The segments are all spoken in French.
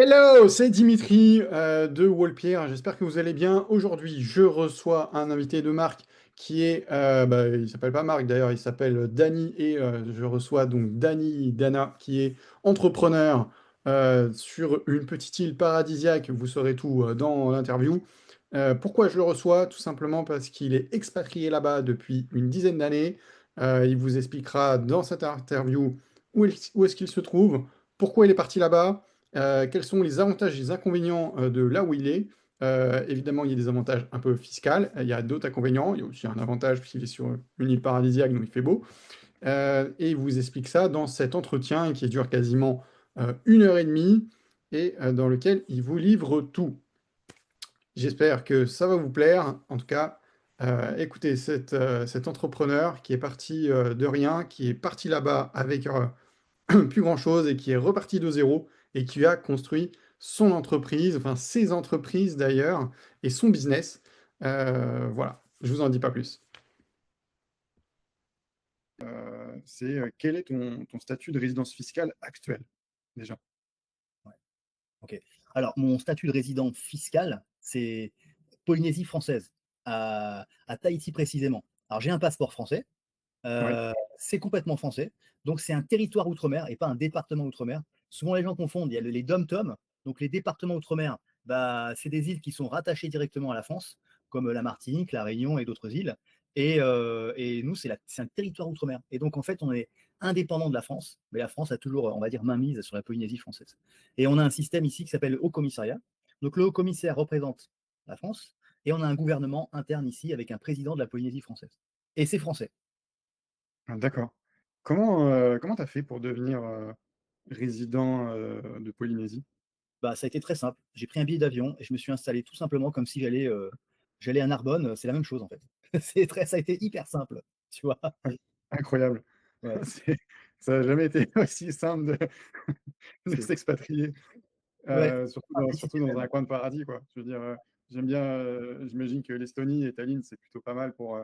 Hello, c'est Dimitri de Wallpierre. J'espère que vous allez bien. Aujourd'hui, je reçois un invité de marque qui est, il s'appelle pas Marc d'ailleurs, il s'appelle Dany et je reçois donc Dany Dana qui est entrepreneur sur une petite île paradisiaque. Vous saurez tout dans l'interview. Pourquoi je le reçois? Tout simplement parce qu'il est expatrié là-bas depuis une dizaine d'années. Il vous expliquera dans cette interview où est-ce qu'il se trouve, pourquoi il est parti là-bas. Quels sont les avantages et les inconvénients de là où il est? Évidemment, il y a des avantages un peu fiscaux, il y a d'autres inconvénients, il y a aussi un avantage puisqu'il est sur une île paradisiaque, donc il fait beau. Et il vous explique ça dans cet entretien qui dure quasiment 1 heure et demie et dans lequel il vous livre tout. J'espère que ça va vous plaire. En tout cas, écoutez cet entrepreneur qui est parti de rien, qui est parti là-bas avec plus grand-chose et qui est reparti de zéro et qui a construit son entreprise, enfin ses entreprises d'ailleurs, et son business. Voilà, je vous en dis pas plus. Quel est ton statut de résidence fiscale actuel, déjà? Ouais, ok. Alors, mon statut de résident fiscal, c'est Polynésie française, à Tahiti précisément. Alors, j'ai un passeport français, Oui, c'est complètement français, donc c'est un territoire outre-mer et pas un département outre-mer. Souvent, les gens confondent, il y a les DOM-TOM, donc les départements outre-mer, bah, c'est des îles qui sont rattachées directement à la France, comme la Martinique, la Réunion et d'autres îles. Et nous, c'est un territoire outre-mer. Et donc, en fait, on est indépendant de la France, mais la France a toujours, on va dire, mainmise sur la Polynésie française. Et on a un système ici qui s'appelle le Haut Commissariat. Donc, le Haut Commissaire représente la France, et on a un gouvernement interne ici avec un président de la Polynésie française. Et c'est français. ah, d'accord. Comment tu as fait pour devenir résident de Polynésie? Bah, ça a été très simple. J'ai pris un billet d'avion et je me suis installé tout simplement comme si j'allais à Narbonne. C'est la même chose en fait. Ça a été hyper simple, tu vois. Incroyable. Ouais, C'est- Ça n'a jamais été aussi simple de c'est s'expatrier. ouais, Surtout simplicité dans même. un coin de paradis, quoi. Je veux dire, j'aime bien, j'imagine que l'Estonie et Tallinn, c'est plutôt pas mal pour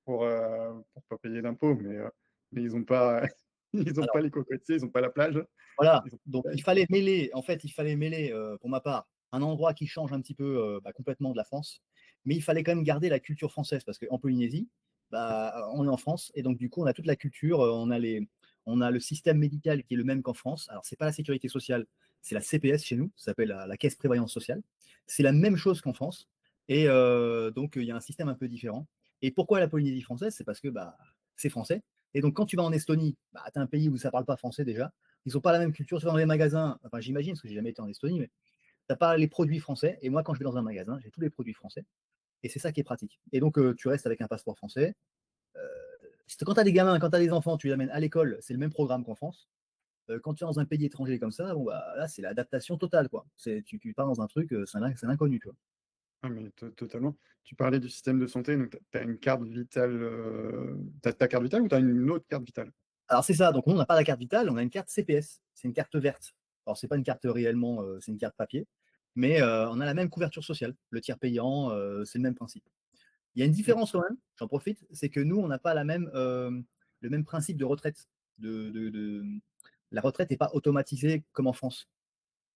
pas payer d'impôts, mais ils ont pas, ils ont Alors pas les cocotiers, ils ont pas la plage, voilà. ils ont Donc pas la il plage. fallait mêler, en fait, il fallait mêler pour ma part un endroit qui change un petit peu bah, complètement de la France, mais il fallait quand même garder la culture française parce qu'en Polynésie, bah, on est en France et donc du coup on a toute la culture, on a le système médical qui est le même qu'en France. Alors c'est pas la sécurité sociale, c'est la CPS chez nous, ça s'appelle la Caisse Prévoyance Sociale. C'est la même chose qu'en France et donc il y a un système un peu différent. Et pourquoi la Polynésie française? C'est parce que bah, c'est français. Et donc quand tu vas en Estonie, bah, tu as un pays où ça parle pas français déjà. Ils n'ont pas la même culture. Tu vas dans les magasins, enfin j'imagine, parce que j'ai jamais été en Estonie, mais tu n'as pas les produits français. Et moi, quand je vais dans un magasin, j'ai tous les produits français. Et c'est ça qui est pratique. Et donc, tu restes avec un passeport français. Euh, Quand tu as des gamins, quand tu as des enfants, tu les amènes à l'école, c'est le même programme qu'en France. Quand tu es dans un pays étranger comme ça, bon, bah, là, c'est l'adaptation totale. Quoi. Tu pars dans un truc, c'est l'inconnu. Tu vois. Ah, mais totalement. Tu parlais du système de santé, donc tu as une carte vitale, t'as ta carte vitale ou tu as une autre carte vitale? Alors, c'est ça. Donc, nous, on n'a pas la carte vitale, on a une carte CPS. C'est une carte verte. Alors, c'est pas une carte réellement, c'est une carte papier. Mais on a la même couverture sociale. Le tiers payant, c'est le même principe. Il y a une différence quand même, j'en profite, c'est que nous, on n'a pas le même principe de retraite. La retraite n'est pas automatisée comme en France.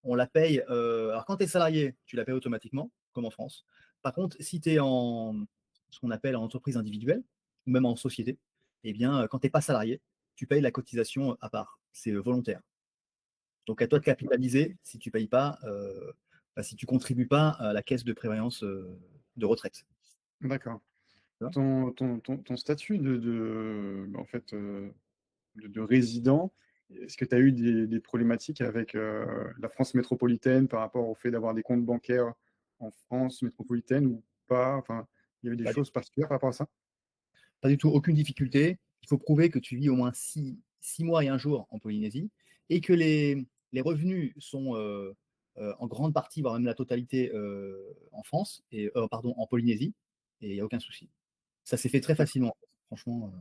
On la paye. Alors, quand tu es salarié, tu la payes automatiquement, comme en France. Par contre, si tu es en ce qu'on appelle en entreprise individuelle, ou même en société, eh bien, quand tu n'es pas salarié, tu payes la cotisation à part. C'est volontaire. Donc, à toi de Ok, capitaliser si tu payes pas, enfin, si tu contribues pas à la caisse de prévoyance de retraite. d'accord. Tu vois. Ton statut en fait, de résident, est-ce que tu as eu des problématiques avec la France métropolitaine par rapport au fait d'avoir des comptes bancaires en France métropolitaine ou pas? Enfin, il y avait des Pas du choses particulières par rapport à ça? Pas du tout, aucune difficulté. Il faut prouver que tu vis au moins 6 mois et un jour en Polynésie et que les revenus sont en grande partie, voire même la totalité, en France, pardon, en Polynésie, et il n'y a aucun souci. Ça s'est fait très facilement, franchement.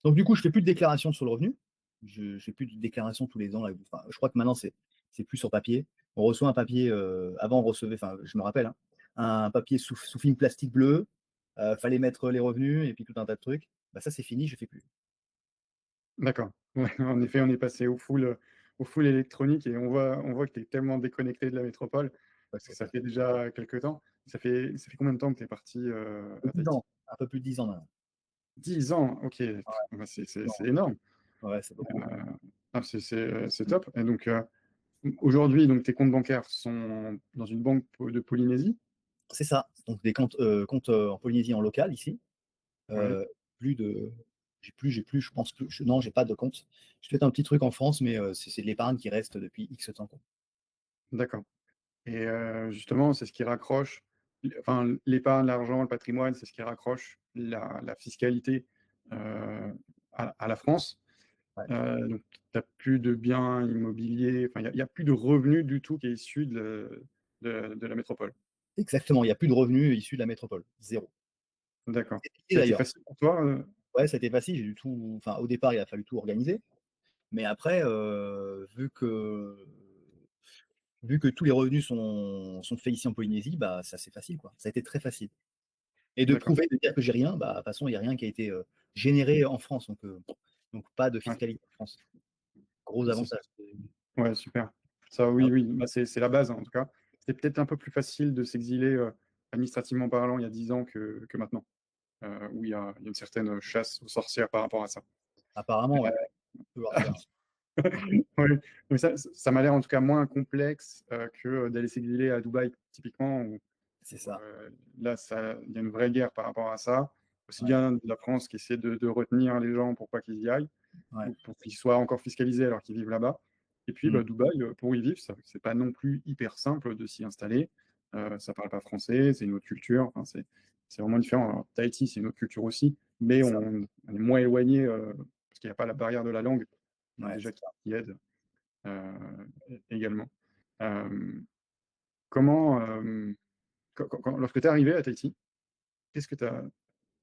Donc, du coup, je ne fais plus de déclaration sur le revenu. Je ne fais plus de déclaration tous les ans. Là. Enfin, je crois que maintenant, c'est plus sur papier. On reçoit un papier, avant, on recevait, enfin, je me rappelle, hein, un papier sous film plastique bleu. Fallait mettre les revenus et puis tout un tas de trucs. Bah, ça, c'est fini, je ne fais plus. D'accord. Ouais, en effet, on est passé au full électronique et on voit que tu es tellement déconnecté de la métropole, Ouais, parce que c'est ça clair. fait déjà quelques temps. Ça fait combien de temps que tu es parti à 10 Tahiti? ans, un peu plus de 10 ans maintenant. 10 ans, ok. Ouais, Bah, c'est 10 c'est- ans. c'est énorme. Ouais, c'est Euh, beaucoup. c'est top. Et donc, aujourd'hui, donc, tes comptes bancaires sont dans une banque de Polynésie? C'est ça. Donc des comptes en Polynésie en local ici. Oui, Euh, plus de, j'ai plus, je pense plus. Non, j'ai pas de compte. Je fais un petit truc en France, mais c'est de l'épargne qui reste depuis X temps, quoi. d'accord. Et justement, c'est ce qui raccroche, enfin, l'épargne, l'argent, le patrimoine, c'est ce qui raccroche la fiscalité euh, à la France. Ouais. Donc, tu n'as plus de biens immobiliers, enfin, il y a plus de revenus du tout qui est issu de la métropole. Exactement. Il n'y a plus de revenus issus de la métropole. Zéro. D'accord. Et Ça a été d'ailleurs, facile pour toi? ouais, ça a été facile. J'ai du tout. Enfin, au départ, il a fallu tout organiser. Mais après, vu que tous les revenus sont faits ici en Polynésie, bah, ça c'est facile, quoi. Ça a été très facile. Et de D'accord. prouver, de dire que j'ai rien, bah, de toute façon, il n'y a rien qui a été généré en France. Donc pas de Ouais. fiscalité en France. Gros C'est- avantage. ouais, super. Ça, Ah, oui, oui. Bah, c'est la base, hein, en tout cas. C'était peut-être un peu plus facile de s'exiler administrativement parlant il y a 10 ans que maintenant, où il y a une certaine chasse aux sorcières par rapport à ça. apparemment, ouais. On peut voir ça. Oui, mais ça m'a l'air en tout cas moins complexe que d'aller s'exiler à Dubaï, typiquement, où, C'est où, ça. là, il y a une vraie guerre par rapport à ça. Aussi Ouais. bien de la France qui essaie de retenir les gens pour pas qu'ils y aillent, Ouais. ou pour qu'ils soient encore fiscalisés alors qu'ils vivent là-bas. Et puis, Mm. bah, Dubaï, pour y vivre, c'est pas non plus hyper simple de s'y installer. Ça parle pas français, c'est une autre culture. Enfin, c'est vraiment différent. Alors, Tahiti, c'est une autre culture aussi, mais C'est ça. on est moins éloigné parce qu'il n'y a pas la barrière de la langue Ouais, déjà c'est qui aide euh, également. Euh, comment, lorsque tu es arrivé à Tahiti, qu'est-ce que tu as.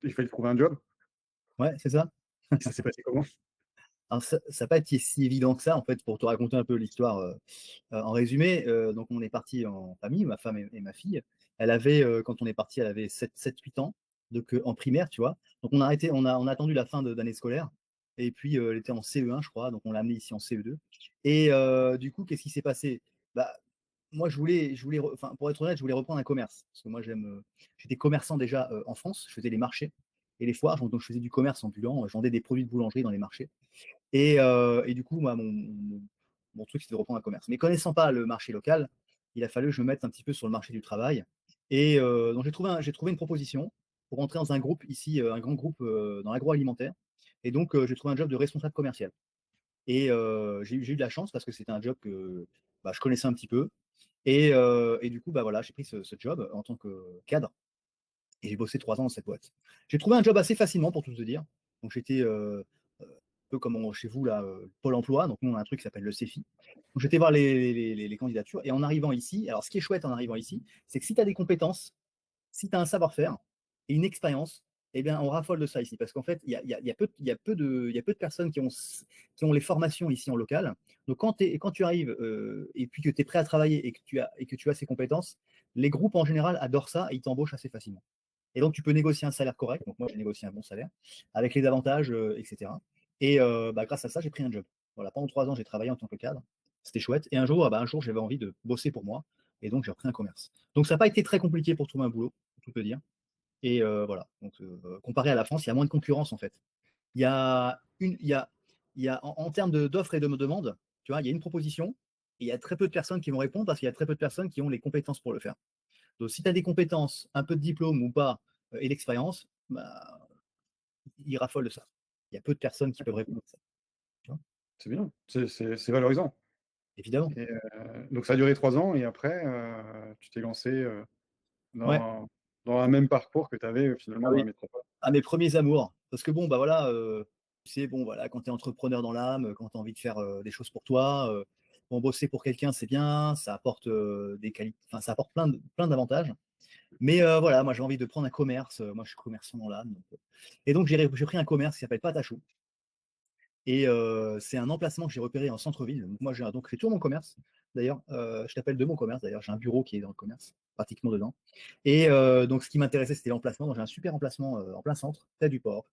Il fallait trouver un job. ouais, c'est ça. Et ça s'est passé comment? Alors, ça n'a pas été si évident que ça, en fait, pour te raconter un peu l'histoire en résumé. Donc, on est parti en famille, ma femme et ma fille. Elle avait, quand on est parti, elle avait 7 8 ans, donc en primaire, tu vois. Donc, on a arrêté, on a attendu la fin d'année scolaire. Et puis, elle était en CE1, je crois, donc on l'a amenée ici en CE2. Et du coup, qu'est-ce qui s'est passé? Bah, moi, enfin, pour être honnête, je voulais reprendre un commerce. Parce que moi, j'étais commerçant déjà en France, je faisais les marchés et les foires, donc je faisais du commerce ambulant, je vendais des produits de boulangerie dans les marchés. Et du coup, moi, mon truc, c'était de reprendre un commerce. Mais connaissant pas le marché local, il a fallu que je me mette un petit peu sur le marché du travail. Et donc, j'ai trouvé une proposition pour entrer dans un groupe ici, un grand groupe dans l'agroalimentaire. Et donc, j'ai trouvé un job de responsable commercial. Et j'ai eu de la chance parce que c'était un job que bah, je connaissais un petit peu. Et du coup, bah, voilà, j'ai pris ce job en tant que cadre. Et j'ai bossé 3 ans dans cette boîte. J'ai trouvé un job assez facilement, pour tout te dire. Donc j'étais un peu comme chez vous, là, Pôle emploi. Donc nous, on a un truc qui s'appelle le CEFI. Donc j'étais voir les candidatures. Et en arrivant ici, alors ce qui est chouette en arrivant ici, c'est que si tu as des compétences, si tu as un savoir-faire et une expérience, eh bien, on raffole de ça ici. Parce qu'en fait, il y a peu de personnes qui ont les formations ici en local. Donc, quand tu arrives et puis que tu es prêt à travailler et que tu as ces compétences, les groupes en général adorent ça et ils t'embauchent assez facilement. Et donc, tu peux négocier un salaire correct. Donc, moi, j'ai négocié un bon salaire avec les avantages, etc. Et bah, grâce à ça, j'ai pris un job. Voilà, pendant 3 ans, j'ai travaillé en tant que cadre. C'était chouette. Et un jour, j'avais envie de bosser pour moi. Et donc, j'ai repris un commerce. Donc, ça n'a pas été très compliqué pour trouver un boulot, pour tout te dire. Et voilà. Donc, comparé à la France, il y a moins de concurrence, en fait. Il y a en termes d'offres et de demandes, tu vois, il y a une proposition et il y a très peu de personnes qui vont répondre parce qu'il y a très peu de personnes qui ont les compétences pour le faire. Donc, si tu as des compétences, un peu de diplôme ou pas, et l'expérience, bah, ils raffolent de ça. Il y a peu de personnes qui peuvent répondre à ça. Tu vois. C'est bien, c'est valorisant. Évidemment. Et, donc ça a duré 3 ans et après, tu t'es lancé Ouais. dans un même parcours que tu avais Ah finalement dans oui. la métropole. À mes premiers amours. Parce que bon, bah voilà, tu sais, bon, voilà, quand tu es entrepreneur dans l'âme, quand tu as envie de faire des choses pour toi, bon, bosser pour quelqu'un, c'est bien, ça apporte des qualités, enfin, ça apporte plein d'avantages. Mais voilà, moi j'ai envie de prendre un commerce, moi je suis commerçant dans l'âme. Et donc j'ai pris un commerce qui s'appelle Patachou. Et c'est un emplacement que j'ai repéré en centre-ville. Donc moi j'ai toujours mon commerce. D'ailleurs, je t'appelle de mon commerce. D'ailleurs, j'ai un bureau qui est dans le commerce, pratiquement dedans. Et donc ce qui m'intéressait, c'était l'emplacement. Donc j'ai un super emplacement en plein centre, près du port,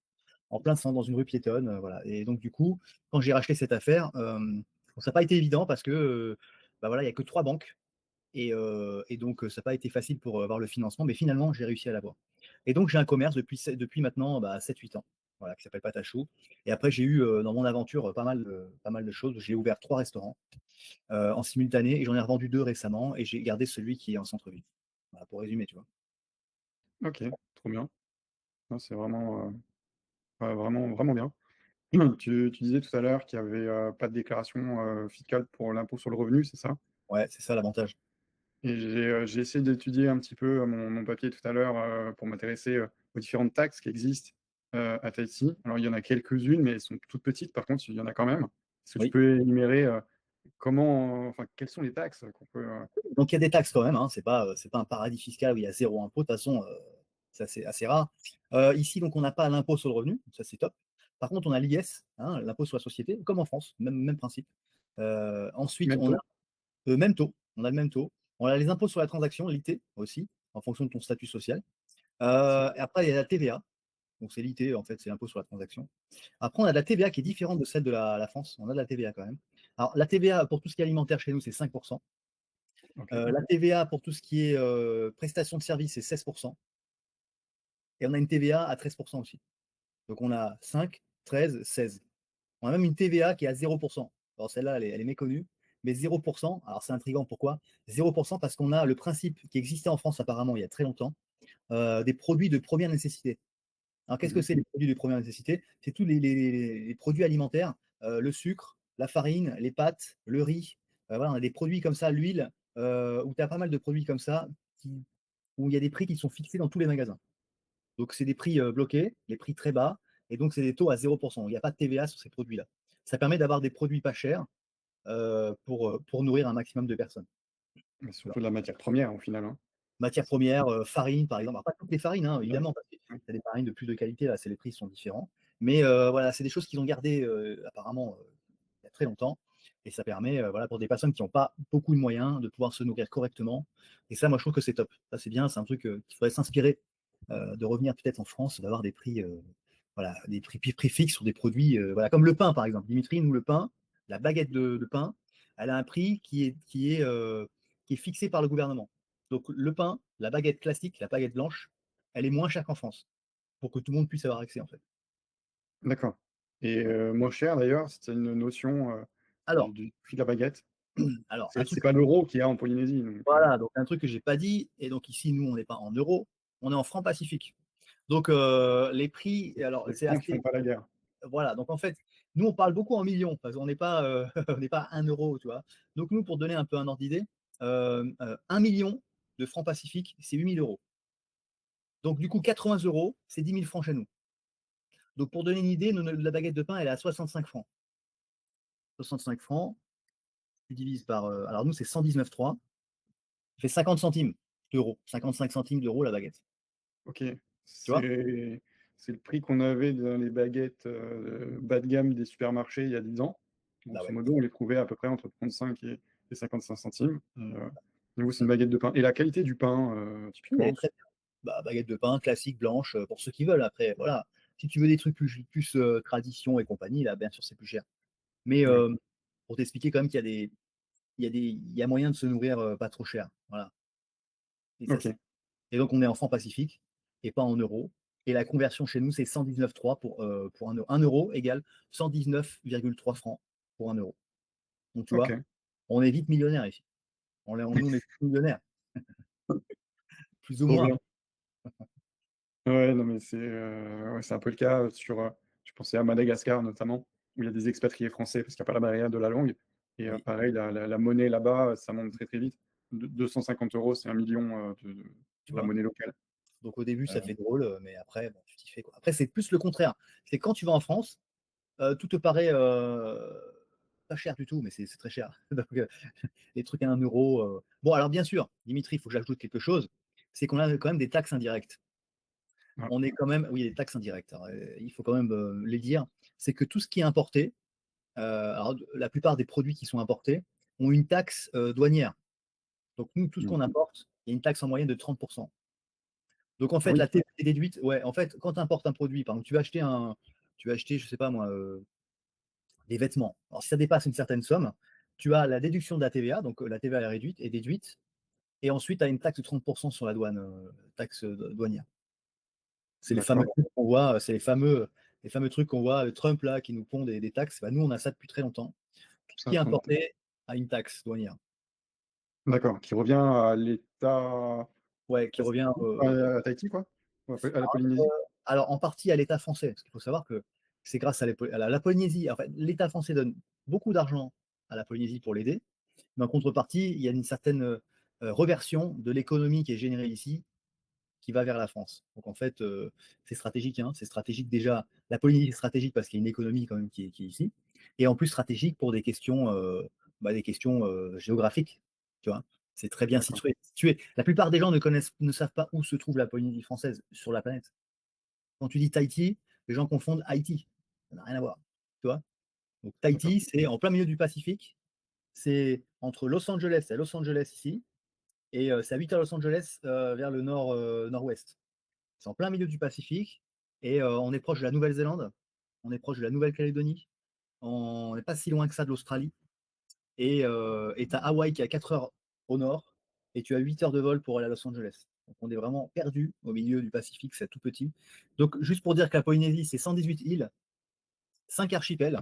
en plein centre, dans une rue piétonne. Voilà. Et donc du coup, quand j'ai racheté cette affaire, Donc, ça n'a pas été évident parce que bah voilà, il n'y a que 3 banques. Et donc, ça n'a pas été facile pour avoir le financement, mais finalement, j'ai réussi à l'avoir. Et donc, j'ai un commerce depuis maintenant 7-8 ans, voilà, qui s'appelle Patachou. Et après, j'ai eu dans mon aventure pas mal de choses. J'ai ouvert 3 restaurants en simultané et j'en ai revendu 2 récemment et j'ai gardé celui qui est en centre-ville. Voilà, pour résumer, tu vois. OK, trop bien. Non, c'est vraiment, ouais, vraiment vraiment bien. Tu disais tout à l'heure qu'il y avait, pas de déclaration, fiscale pour l'impôt sur le revenu, c'est ça? Ouais, c'est ça l'avantage. Et j'ai essayé d'étudier un petit peu mon papier tout à l'heure, pour m'intéresser, aux différentes taxes qui existent, à Tahiti. Alors il y en a quelques-unes, mais elles sont toutes petites, par contre, il y en a quand même. Est-ce que tu Oui. peux énumérer, enfin, quelles sont les taxes qu'on peut, Donc, il y a des taxes quand même, hein. C'est pas un paradis fiscal où il y a zéro impôt. De toute façon, c'est assez rare. Ici, donc, on n'a pas l'impôt sur le revenu, ça c'est top. Par contre, on a l'IS, hein, l'impôt sur la société, comme en France, même principe. Ensuite, même on a taux? le même taux. On a le même taux. On a les impôts sur la transaction, l'IT aussi, en fonction de ton statut social. Intéressant. Et après, il y a la TVA. Donc, c'est l'IT, en fait, c'est l'impôt sur la transaction. Après, on a de la TVA qui est différente de celle de la France. On a de la TVA quand même. Alors, la TVA pour tout ce qui est alimentaire chez nous, c'est 5%. OK. La TVA pour tout ce qui est prestation de service, c'est 16%. Et on a une TVA à 13% aussi. Donc on a 5, 13, 16. On a même une TVA qui est à 0%. Alors celle-là, elle est méconnue. Mais 0%, alors c'est intriguant, pourquoi? 0% parce qu'on a le principe qui existait en France apparemment il y a très longtemps, des produits de première nécessité. Alors qu'est-ce que Mmh. c'est les produits de première nécessité? C'est tous les produits alimentaires, le sucre, la farine, les pâtes, le riz. Voilà, on a des produits comme ça, l'huile, où tu as pas mal de produits comme ça qui, où il y a des prix qui sont fixés dans tous les magasins. Donc, c'est des prix bloqués, les prix très bas, et donc c'est des taux à 0%. Il n'y a pas de TVA sur ces produits-là. Ça permet d'avoir des produits pas chers pour nourrir un maximum de personnes. Mais Tu vois. surtout de la matière première, au final, hein. Matières C'est premières, farine par exemple. Alors, pas toutes les farines, hein, ouais, évidemment, parce que ouais, tu as des farines de plus de qualité, là, les prix sont différents. Mais voilà, c'est des choses qu'ils ont gardées apparemment il y a très longtemps. Et ça permet, voilà, pour des personnes qui n'ont pas beaucoup de moyens, de pouvoir se nourrir correctement. Et ça, moi, je trouve que c'est top. Ça, c'est bien, c'est un truc qu'il faudrait s'inspirer de revenir peut-être en France, d'avoir des prix, voilà, des prix fixes sur des produits, voilà, comme le pain, par exemple. Dimitri, nous, le pain, la baguette de pain, elle a un prix qui est fixé par le gouvernement. Donc, le pain, la baguette classique, la baguette blanche, elle est moins chère qu'en France, pour que tout le monde puisse avoir accès, en fait. d'accord. Et Voilà. moins cher d'ailleurs, c'était une notion, Alors, du prix de la baguette? alors, un C'est truc, pas l'euro qu'il y a en Polynésie, donc voilà, donc un truc que j'ai pas dit, et donc ici, nous, on n'est pas en euros, on est en francs Pacifique. Donc, les prix, alors, les c'est francs qui font assez. pas la guerre. Voilà, donc en fait, nous, on parle beaucoup en millions, parce qu'on n'est pas, on n'est pas à 1 euro, tu vois. Donc, nous, pour donner un peu un ordre d'idée, 1 million de francs Pacifique, c'est 8 000 euros. Donc, du coup, 80 euros, c'est 10 000 francs chez nous. Donc, pour donner une idée, la baguette de pain, elle est à 65 francs. 65 francs, tu divises par. Alors, nous, c'est 119,3, ça fait 50 centimes d'euros. 55 centimes d'euros la baguette. OK. Tu vois? C'est le prix qu'on avait dans les baguettes, bas de gamme des supermarchés il y a 10 ans. Bah Grosso ouais. modo, on les trouvait à peu près entre 35 et 55 centimes. Et vous, c'est une baguette de pain. Et la qualité du pain, Oui, elle est typiquement? très bien. Bah, baguette de pain classique, blanche, pour ceux qui veulent. Après, voilà. Si tu veux des trucs plus tradition et compagnie, là, bien sûr, c'est plus cher. Mais Ouais. pour t'expliquer quand même qu'il y a il y a moyen de se nourrir pas trop cher. Voilà. Et, ça, OK, et donc, on est en francs Pacifique et pas en euros. Et la conversion chez nous, c'est 119,3 pour 1 euro. 1 euro égale 119,3 francs pour 1 euro. Donc, tu vois, OK. on est vite millionnaire ici. Nous, on est millionnaires, plus ou Trop moins. bien. Ouais, non, mais ouais, c'est un peu le cas sur, je pensais à Madagascar notamment, où il y a des expatriés français parce qu'il y a pas la barrière de la langue et Oui, pareil, la monnaie là-bas, ça monte très, très vite. 250 € c'est 1 000 000, de tu la vois. monnaie locale. Donc, au début, ça Heu, fait drôle, mais après, bon, tu t'y fais, quoi. Après, c'est plus le contraire. C'est quand tu vas en France, tout te paraît pas cher du tout, mais c'est très cher. Donc, les trucs à 1 euro. Bon, alors bien sûr, Dimitri, il faut que j'ajoute quelque chose, c'est qu'on a quand même des taxes indirectes. ah, On est quand même, oui, des taxes indirectes. Alors, il faut quand même les dire. C'est que tout ce qui est importé, alors la plupart des produits qui sont importés ont une taxe douanière. Donc nous, tout ce qu'on mmh. importe, il y a une taxe en moyenne de 30%. Donc en Ah fait, oui, la TVA est déduite. Ouais, en fait, quand tu importes un produit, par exemple, tu vas acheter, je sais pas moi, des vêtements. Alors, si ça dépasse une certaine somme, tu as la déduction de la TVA, donc la TVA est réduite et déduite, et ensuite, tu as une taxe de 30% sur la douane, taxe douanière. C'est les fameux D'accord, trucs qu'on voit, c'est les fameux trucs qu'on voit, Trump là, qui nous pond des taxes. Bah, nous, on a ça depuis très longtemps. Tout ce qui ça, est importé a une taxe douanière. d'accord, qui revient à l'État Ouais, qui revient. à Tahiti, quoi? À la Polynésie? Alors, en partie à l'État français, parce qu'il faut savoir que c'est grâce à la Polynésie. En fait, l'État français donne beaucoup d'argent à la Polynésie pour l'aider, mais en contrepartie, il y a une certaine reversion de l'économie qui est générée ici qui va vers la France. Donc en fait, c'est stratégique. Hein, c'est stratégique déjà. La Polynésie est stratégique parce qu'il y a une économie quand même qui est ici, et en plus stratégique pour des questions géographiques. Tu vois, c'est très bien D'accord, situé. La plupart des gens ne savent pas où se trouve la Polynésie française sur la planète. Quand tu dis Tahiti, les gens confondent Haïti. Ça n'a rien à voir. Tu vois. Donc d'accord. Tahiti, c'est en plein milieu du Pacifique. C'est entre Los Angeles et Los Angeles ici, et c'est à 8 heures Los Angeles vers le nord-ouest. C'est en plein milieu du Pacifique, et on est proche de la Nouvelle-Zélande, on est proche de la Nouvelle-Calédonie, on n'est pas si loin que ça de l'Australie, et tu as Hawaï qui est à 4 heures au nord, et tu as 8 heures de vol pour aller à Los Angeles. Donc on est vraiment perdu au milieu du Pacifique, c'est tout petit. Donc juste pour dire que la Polynésie, c'est 118 îles, 5 archipels,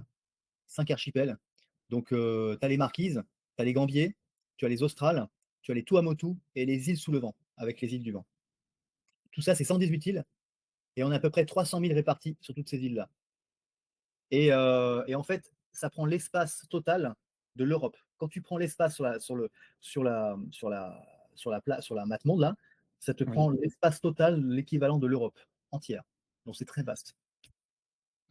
5 archipels. Donc tu as les Marquises, tu as les Gambiers, tu as les Australes, tu as les Tuamotu et les îles sous le vent, avec les îles du vent. Tout ça, c'est 118 îles, et on a à peu près 300 000 répartis sur toutes ces îles-là. Et en fait, ça prend l'espace total de l'Europe. Quand tu prends l'espace sur la map monde, là, ça te Oui. prend l'espace total, l'équivalent de l'Europe entière. Donc c'est très vaste.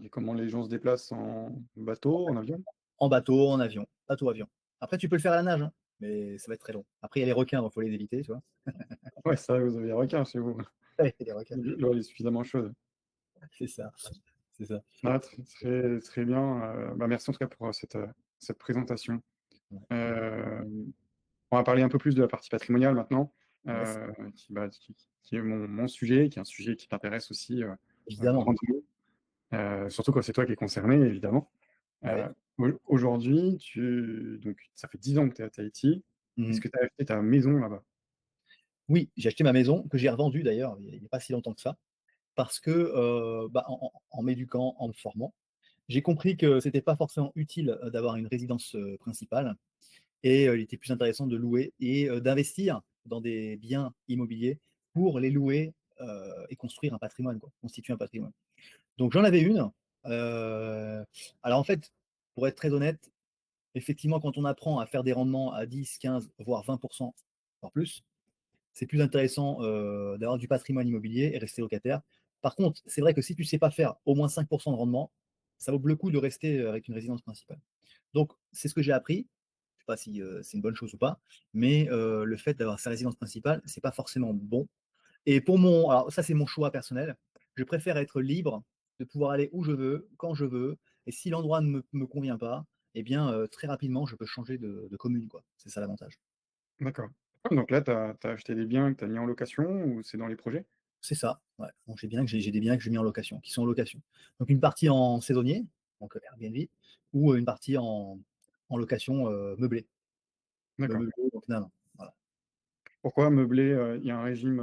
Et comment les gens se déplacent en bateau, en avion? En bateau, en avion, bateau-avion. Après, tu peux le faire à la nage, hein, mais ça va être très long. Après, il y a les requins, donc il faut les éviter, tu vois. Ouais, ça, vous avez des requins chez vous. Ouais, il y a les requins. L'eau est suffisamment chaude. C'est ça, c'est ça. Ah, très, très bien. Bah, merci en tout cas pour cette présentation. Ouais. Euh, on va parler un peu plus de la partie patrimoniale maintenant, Yes, qui est mon sujet, qui est un sujet qui t'intéresse aussi évidemment. grandement, surtout quand c'est toi qui es concerné, évidemment. Ouais. Aujourd'hui, donc, ça fait 10 ans que tu es à Tahiti. Est-ce Mhm. que tu as acheté ta maison là-bas? Oui, j'ai acheté ma maison, que j'ai revendue d'ailleurs, il n'y a pas si longtemps que ça, parce que en m'éduquant, en me formant, j'ai compris que c'était pas forcément utile d'avoir une résidence principale, et il était plus intéressant de louer et d'investir dans des biens immobiliers pour les louer et construire un patrimoine, quoi, constituer un patrimoine. Donc j'en avais une. Euh, alors en fait, pour être très honnête, effectivement, quand on apprend à faire des rendements à 10, 15, voire 20%, voire plus, c'est plus intéressant d'avoir du patrimoine immobilier et rester locataire. Par contre, c'est vrai que si tu ne sais pas faire au moins 5% de rendement, ça vaut le coup de rester avec une résidence principale. Donc, c'est ce que j'ai appris. Je ne sais pas si c'est une bonne chose ou pas, mais le fait d'avoir sa résidence principale, c'est pas forcément bon. Et alors ça c'est mon choix personnel. Je préfère être libre de pouvoir aller où je veux, quand je veux, et si l'endroit ne me convient pas, eh bien très rapidement je peux changer de commune, quoi. C'est ça l'avantage. D'accord. Donc là, tu as acheté des biens que tu as mis en location ou c'est dans les projets? C'est ça. Ouais. Bon, j'ai des biens que j'ai mis en location, qui sont en location. Donc une partie en saisonnier, donc Airbnb, ou une partie en location meublée. D'accord. Meublé, donc non, non. Voilà. Pourquoi meubler? Il y a un régime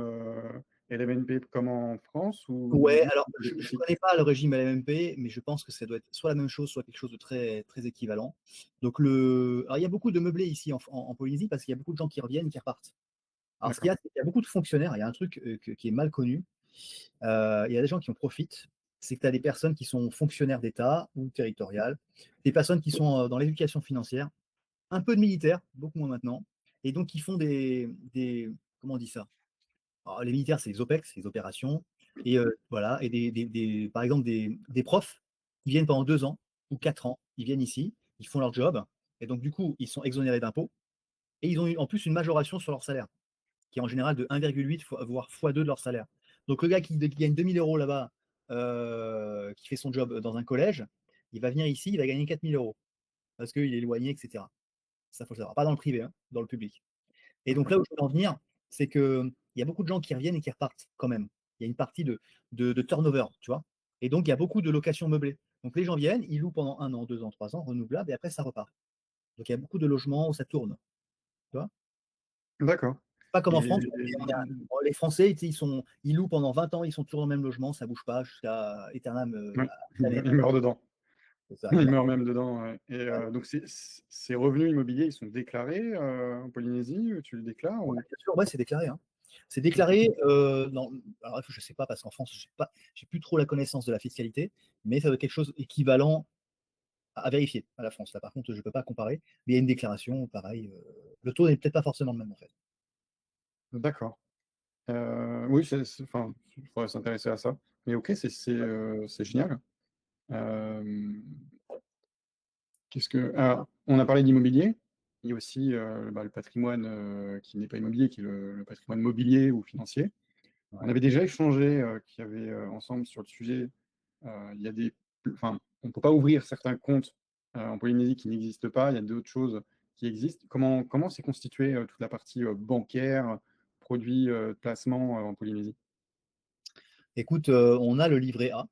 LMNP comme en France ou Ouais, juste alors des je ne pratiques? connais pas le régime LMP, mais je pense que ça doit être soit la même chose, soit quelque chose de très, très équivalent. Donc alors, il y a beaucoup de meublés ici en Polynésie parce qu'il y a beaucoup de gens qui reviennent, qui repartent. Alors ce qu'il y D'accord. a, c'est qu'il y a beaucoup de fonctionnaires. Il y a un truc qui est mal connu. Il y a des gens qui en profitent. C'est que tu as des personnes qui sont fonctionnaires d'État ou territoriales, des personnes qui sont dans l'éducation financière, un peu de militaires, beaucoup moins maintenant, et donc qui font comment on dit ça? Alors, les militaires, c'est les OPEX, les opérations, et voilà, et par exemple des profs qui viennent pendant 2 ans ou 4 ans, ils viennent ici, ils font leur job, et donc du coup, ils sont exonérés d'impôts, et ils ont eu en plus une majoration sur leur salaire, qui est en général de 1,8 voire x2 de leur salaire. Donc le gars qui gagne 2000 euros là-bas, qui fait son job dans un collège, il va venir ici, il va gagner 4000 euros, parce qu'il est éloigné, etc. Ça, faut le savoir. Pas dans le privé, hein, dans le public. Et donc D'accord. là où je veux en venir, c'est qu'il y a beaucoup de gens qui reviennent et qui repartent quand même. Il y a une partie de turnover, tu vois. Et donc il y a beaucoup de locations meublées. Donc les gens viennent, ils louent pendant 1 an, 2 ans, 3 ans, renouvelable, et après ça repart. Donc il y a beaucoup de logements où ça tourne, tu vois? D'accord. Pas comme en Et France, où les Français, tu sais, ils louent pendant 20 ans, ils sont toujours dans le même logement, ça bouge pas jusqu'à éternam, ouais, ad il meurt dedans. c'est ça, ils Il meurent. meurt même dedans, ouais. Et Ouais, donc ces revenus immobiliers, ils sont déclarés en Polynésie? Tu les déclares ou? bien sûr, ouais, c'est déclaré, hein. C'est Ok, déclaré, dans alors je sais pas parce qu'en France, j'ai plus trop la connaissance de la fiscalité, mais ça doit être quelque chose équivalent à vérifier à la France. Là, par contre, je peux pas comparer, mais il y a une déclaration, pareil, le taux n'est peut-être pas forcément le même, en fait. d'accord. Oui, enfin, il faudrait s'intéresser à ça. Mais ok, c'est génial. Euh, Alors, on a parlé d'immobilier. Il y a aussi bah, le patrimoine qui n'est pas immobilier, qui est le patrimoine mobilier ou financier. On Ouais. avait déjà échangé qu'il y avait ensemble sur le sujet. Il y a enfin, on ne peut pas ouvrir certains comptes en Polynésie qui n'existent pas. Il y a d'autres choses qui existent. Comment s'est constituée toute la partie bancaire, produits, placement en Polynésie? Écoute, on a le livret A,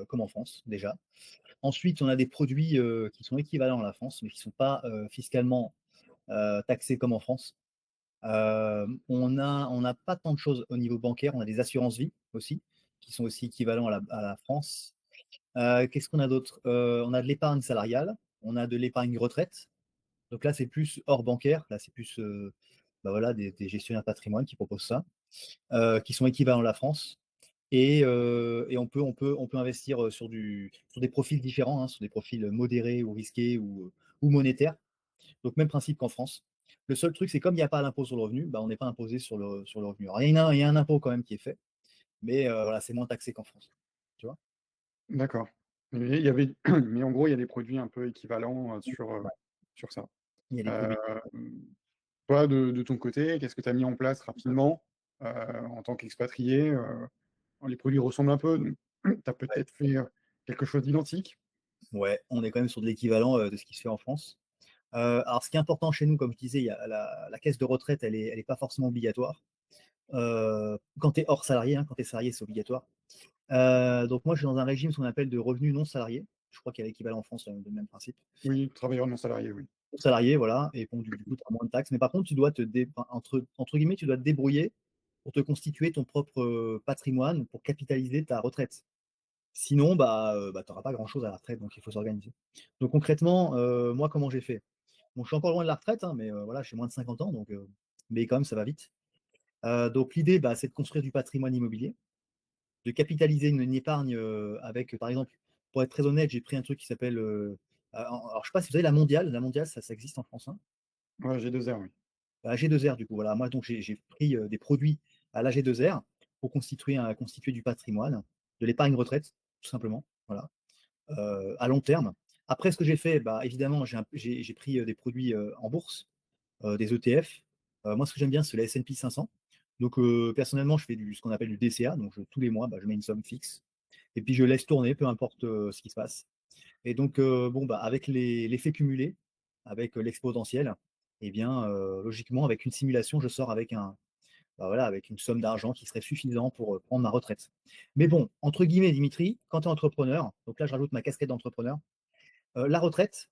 comme en France, déjà. Ensuite, on a des produits, qui sont équivalents à la France, mais qui sont pas, fiscalement, taxés comme en France. On n'a pas tant de choses au niveau bancaire. On a des assurances vie aussi, qui sont aussi équivalents à la France. Qu'est-ce qu'on a d'autre? On a de l'épargne salariale, on a de l'épargne retraite. Donc là, c'est plus hors bancaire. Là, c'est plus bah voilà, des gestionnaires patrimoine qui proposent ça, qui sont équivalents à la France. Et on peut investir sur des profils différents, hein, sur des profils modérés ou risqués ou monétaires. Donc, même principe qu'en France. Le seul truc, c'est comme il n'y a pas d'impôt sur le revenu, bah, on n'est pas imposé sur le revenu. Alors, il y a un impôt quand même qui est fait, mais voilà, c'est moins taxé qu'en France. Tu vois? D'accord. Mais mais en gros, il y a des produits un peu équivalents Ouais, sur ça. il y a des Euh, produits. Toi, de ton côté, qu'est-ce que tu as mis en place rapidement en tant qu'expatrié? Les produits ressemblent un peu, donc tu as peut-être fait quelque chose d'identique. Ouais, on est quand même sur de l'équivalent de ce qui se fait en France. Alors, ce qui est important chez nous, comme je disais, il y a la caisse de retraite, elle est pas forcément obligatoire. Quand tu es hors salarié, hein, quand tu es salarié, c'est obligatoire. Donc, moi, je suis dans un régime, ce qu'on appelle de revenus non salariés. Je crois qu'il y a l'équivalent en France, le même principe. Oui, travailleur non salarié, oui. Non salarié, voilà, et bon, du coup, tu as moins de taxes. Mais par contre, tu dois enfin, entre guillemets, tu dois te débrouiller pour te constituer ton propre patrimoine pour capitaliser ta retraite. Sinon, tu n'auras pas grand-chose à la retraite, donc il faut s'organiser. Donc concrètement, moi, comment j'ai fait? Bon, je suis encore loin de la retraite, hein, mais voilà, j'ai moins de 50 ans, donc, mais quand même, ça va vite. Donc l'idée, c'est de construire du patrimoine immobilier, de capitaliser une épargne avec, par exemple, pour être très honnête, j'ai pris un truc qui s'appelle, alors je sais pas si vous savez, la mondiale, ça existe en France, hein. Ouais, j'ai 2 heures, oui. AG2R, du coup, voilà. Moi, donc, j'ai pris des produits à l'AG2R pour constituer du patrimoine, de l'épargne retraite, tout simplement, voilà, à long terme. Après, ce que j'ai fait, évidemment, j'ai pris des produits en bourse, des ETF. Moi, ce que j'aime bien, c'est la S&P 500. Donc, personnellement, je fais ce qu'on appelle du DCA. Donc, tous les mois, je mets une somme fixe. Et puis, je laisse tourner, peu importe ce qui se passe. Et donc, bon, avec l'effet cumulé, avec l'exponentiel, eh bien, logiquement, avec une simulation, je sors avec voilà, avec une somme d'argent qui serait suffisant pour prendre ma retraite. Mais bon, entre guillemets, Dimitri, quand tu es entrepreneur, donc là, je rajoute ma casquette d'entrepreneur, la retraite,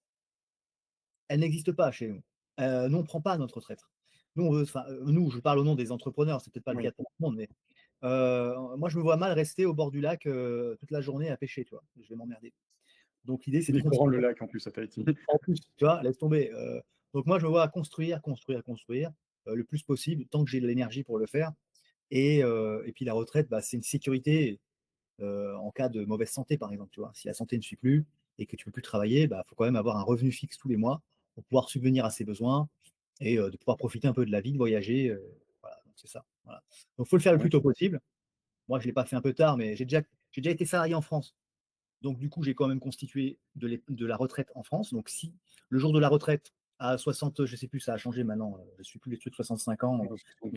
elle n'existe pas chez nous. Nous, on ne prend pas notre retraite. Nous, nous, je parle au nom des entrepreneurs, c'est peut-être pas le Oui. cas pour tout le monde, mais moi, je me vois mal rester au bord du lac toute la journée à pêcher, tu vois. Je vais m'emmerder. Donc, l'idée, c'est Il de est grand continuer. le lac en plus à Tahiti. En plus, tu vois, laisse tomber. Donc moi, je me vois à construire le plus possible, tant que j'ai de l'énergie pour le faire. Et puis la retraite, c'est une sécurité en cas de mauvaise santé, par exemple. Tu vois, si la santé ne suit plus et que tu peux plus travailler, faut quand même avoir un revenu fixe tous les mois pour pouvoir subvenir à ses besoins et de pouvoir profiter un peu de la vie, de voyager. Voilà, donc c'est ça. Voilà. Donc faut le faire le Ouais, plus tôt possible. Moi, je l'ai pas fait un peu tard, mais j'ai déjà été salarié en France. Donc, du coup, j'ai quand même constitué de la retraite en France. Donc, si le jour de la retraite à 60, je ne sais plus, ça a changé maintenant, je ne suis plus les trucs 65 ans,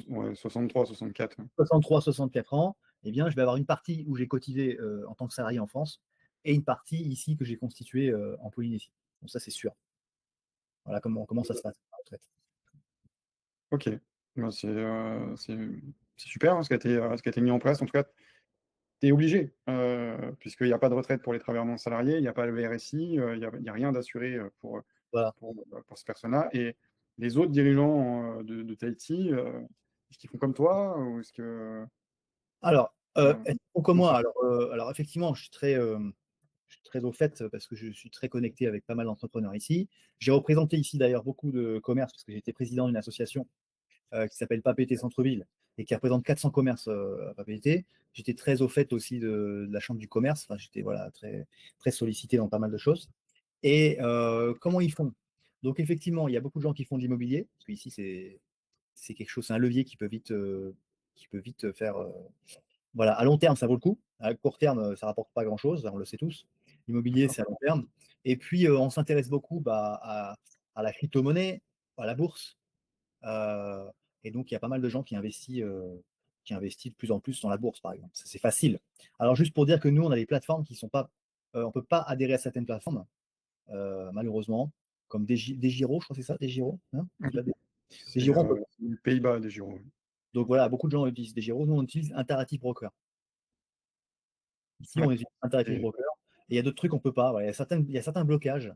ouais, 63, 64. 63, 64 ans, eh bien, je vais avoir une partie où j'ai cotisé en tant que salarié en France et une partie ici que j'ai constituée en Polynésie. Donc, ça, c'est sûr. Voilà comment ça se passe, la retraite. Ok. Ben, c'est super hein, ce qui a été mis en place. En tout cas, tu es obligé, puisqu'il y a pas de retraite pour les travailleurs non salariés, il y a pas le RSI, il y a rien d'assuré, Voilà. pour ces personnes-là et les autres dirigeants, de Tahiti, est-ce qu'ils font comme toi ou est-ce que, Alors, heu, elles font comme comment ça moi. se Alors effectivement, je suis très au fait parce que je suis très connecté avec pas mal d'entrepreneurs ici. J'ai représenté ici d'ailleurs beaucoup de commerces parce que j'étais président d'une association qui s'appelle Papeete Centre-Ville et qui représente 400 commerces à Papeete. J'étais très au fait aussi de la chambre du commerce. Enfin, j'étais voilà, très, très sollicité dans pas mal de choses. Et comment ils font? Donc effectivement, il y a beaucoup de gens qui font de l'immobilier, parce qu'ici c'est quelque chose, c'est un levier qui peut vite faire. Voilà, à long terme, ça vaut le coup. À court terme, ça rapporte pas grand-chose, on le sait tous. L'immobilier, d'accord. c'est à long terme. Et puis, on s'intéresse beaucoup bah, à la crypto-monnaie, à la bourse. Euh, et donc, il y a pas mal de gens qui investissent de plus en plus dans la bourse, par exemple. C'est facile. Alors, juste pour dire que nous, on a des plateformes qui sont pas. On ne peut pas adhérer à certaines plateformes, malheureusement, comme Desgiro, je crois que c'est ça, Desgiro. Hein, Oui, c'est, Desgiro, on peut. c'est les Pays-Bas, des Girons. Donc voilà, beaucoup de gens utilisent Desgiro. Nous, on utilise Interactive Broker. Ici, Ouais on utilise Interactive et Broker. Et il y a d'autres trucs qu'on ne peut pas. Voilà. Il y a certains blocages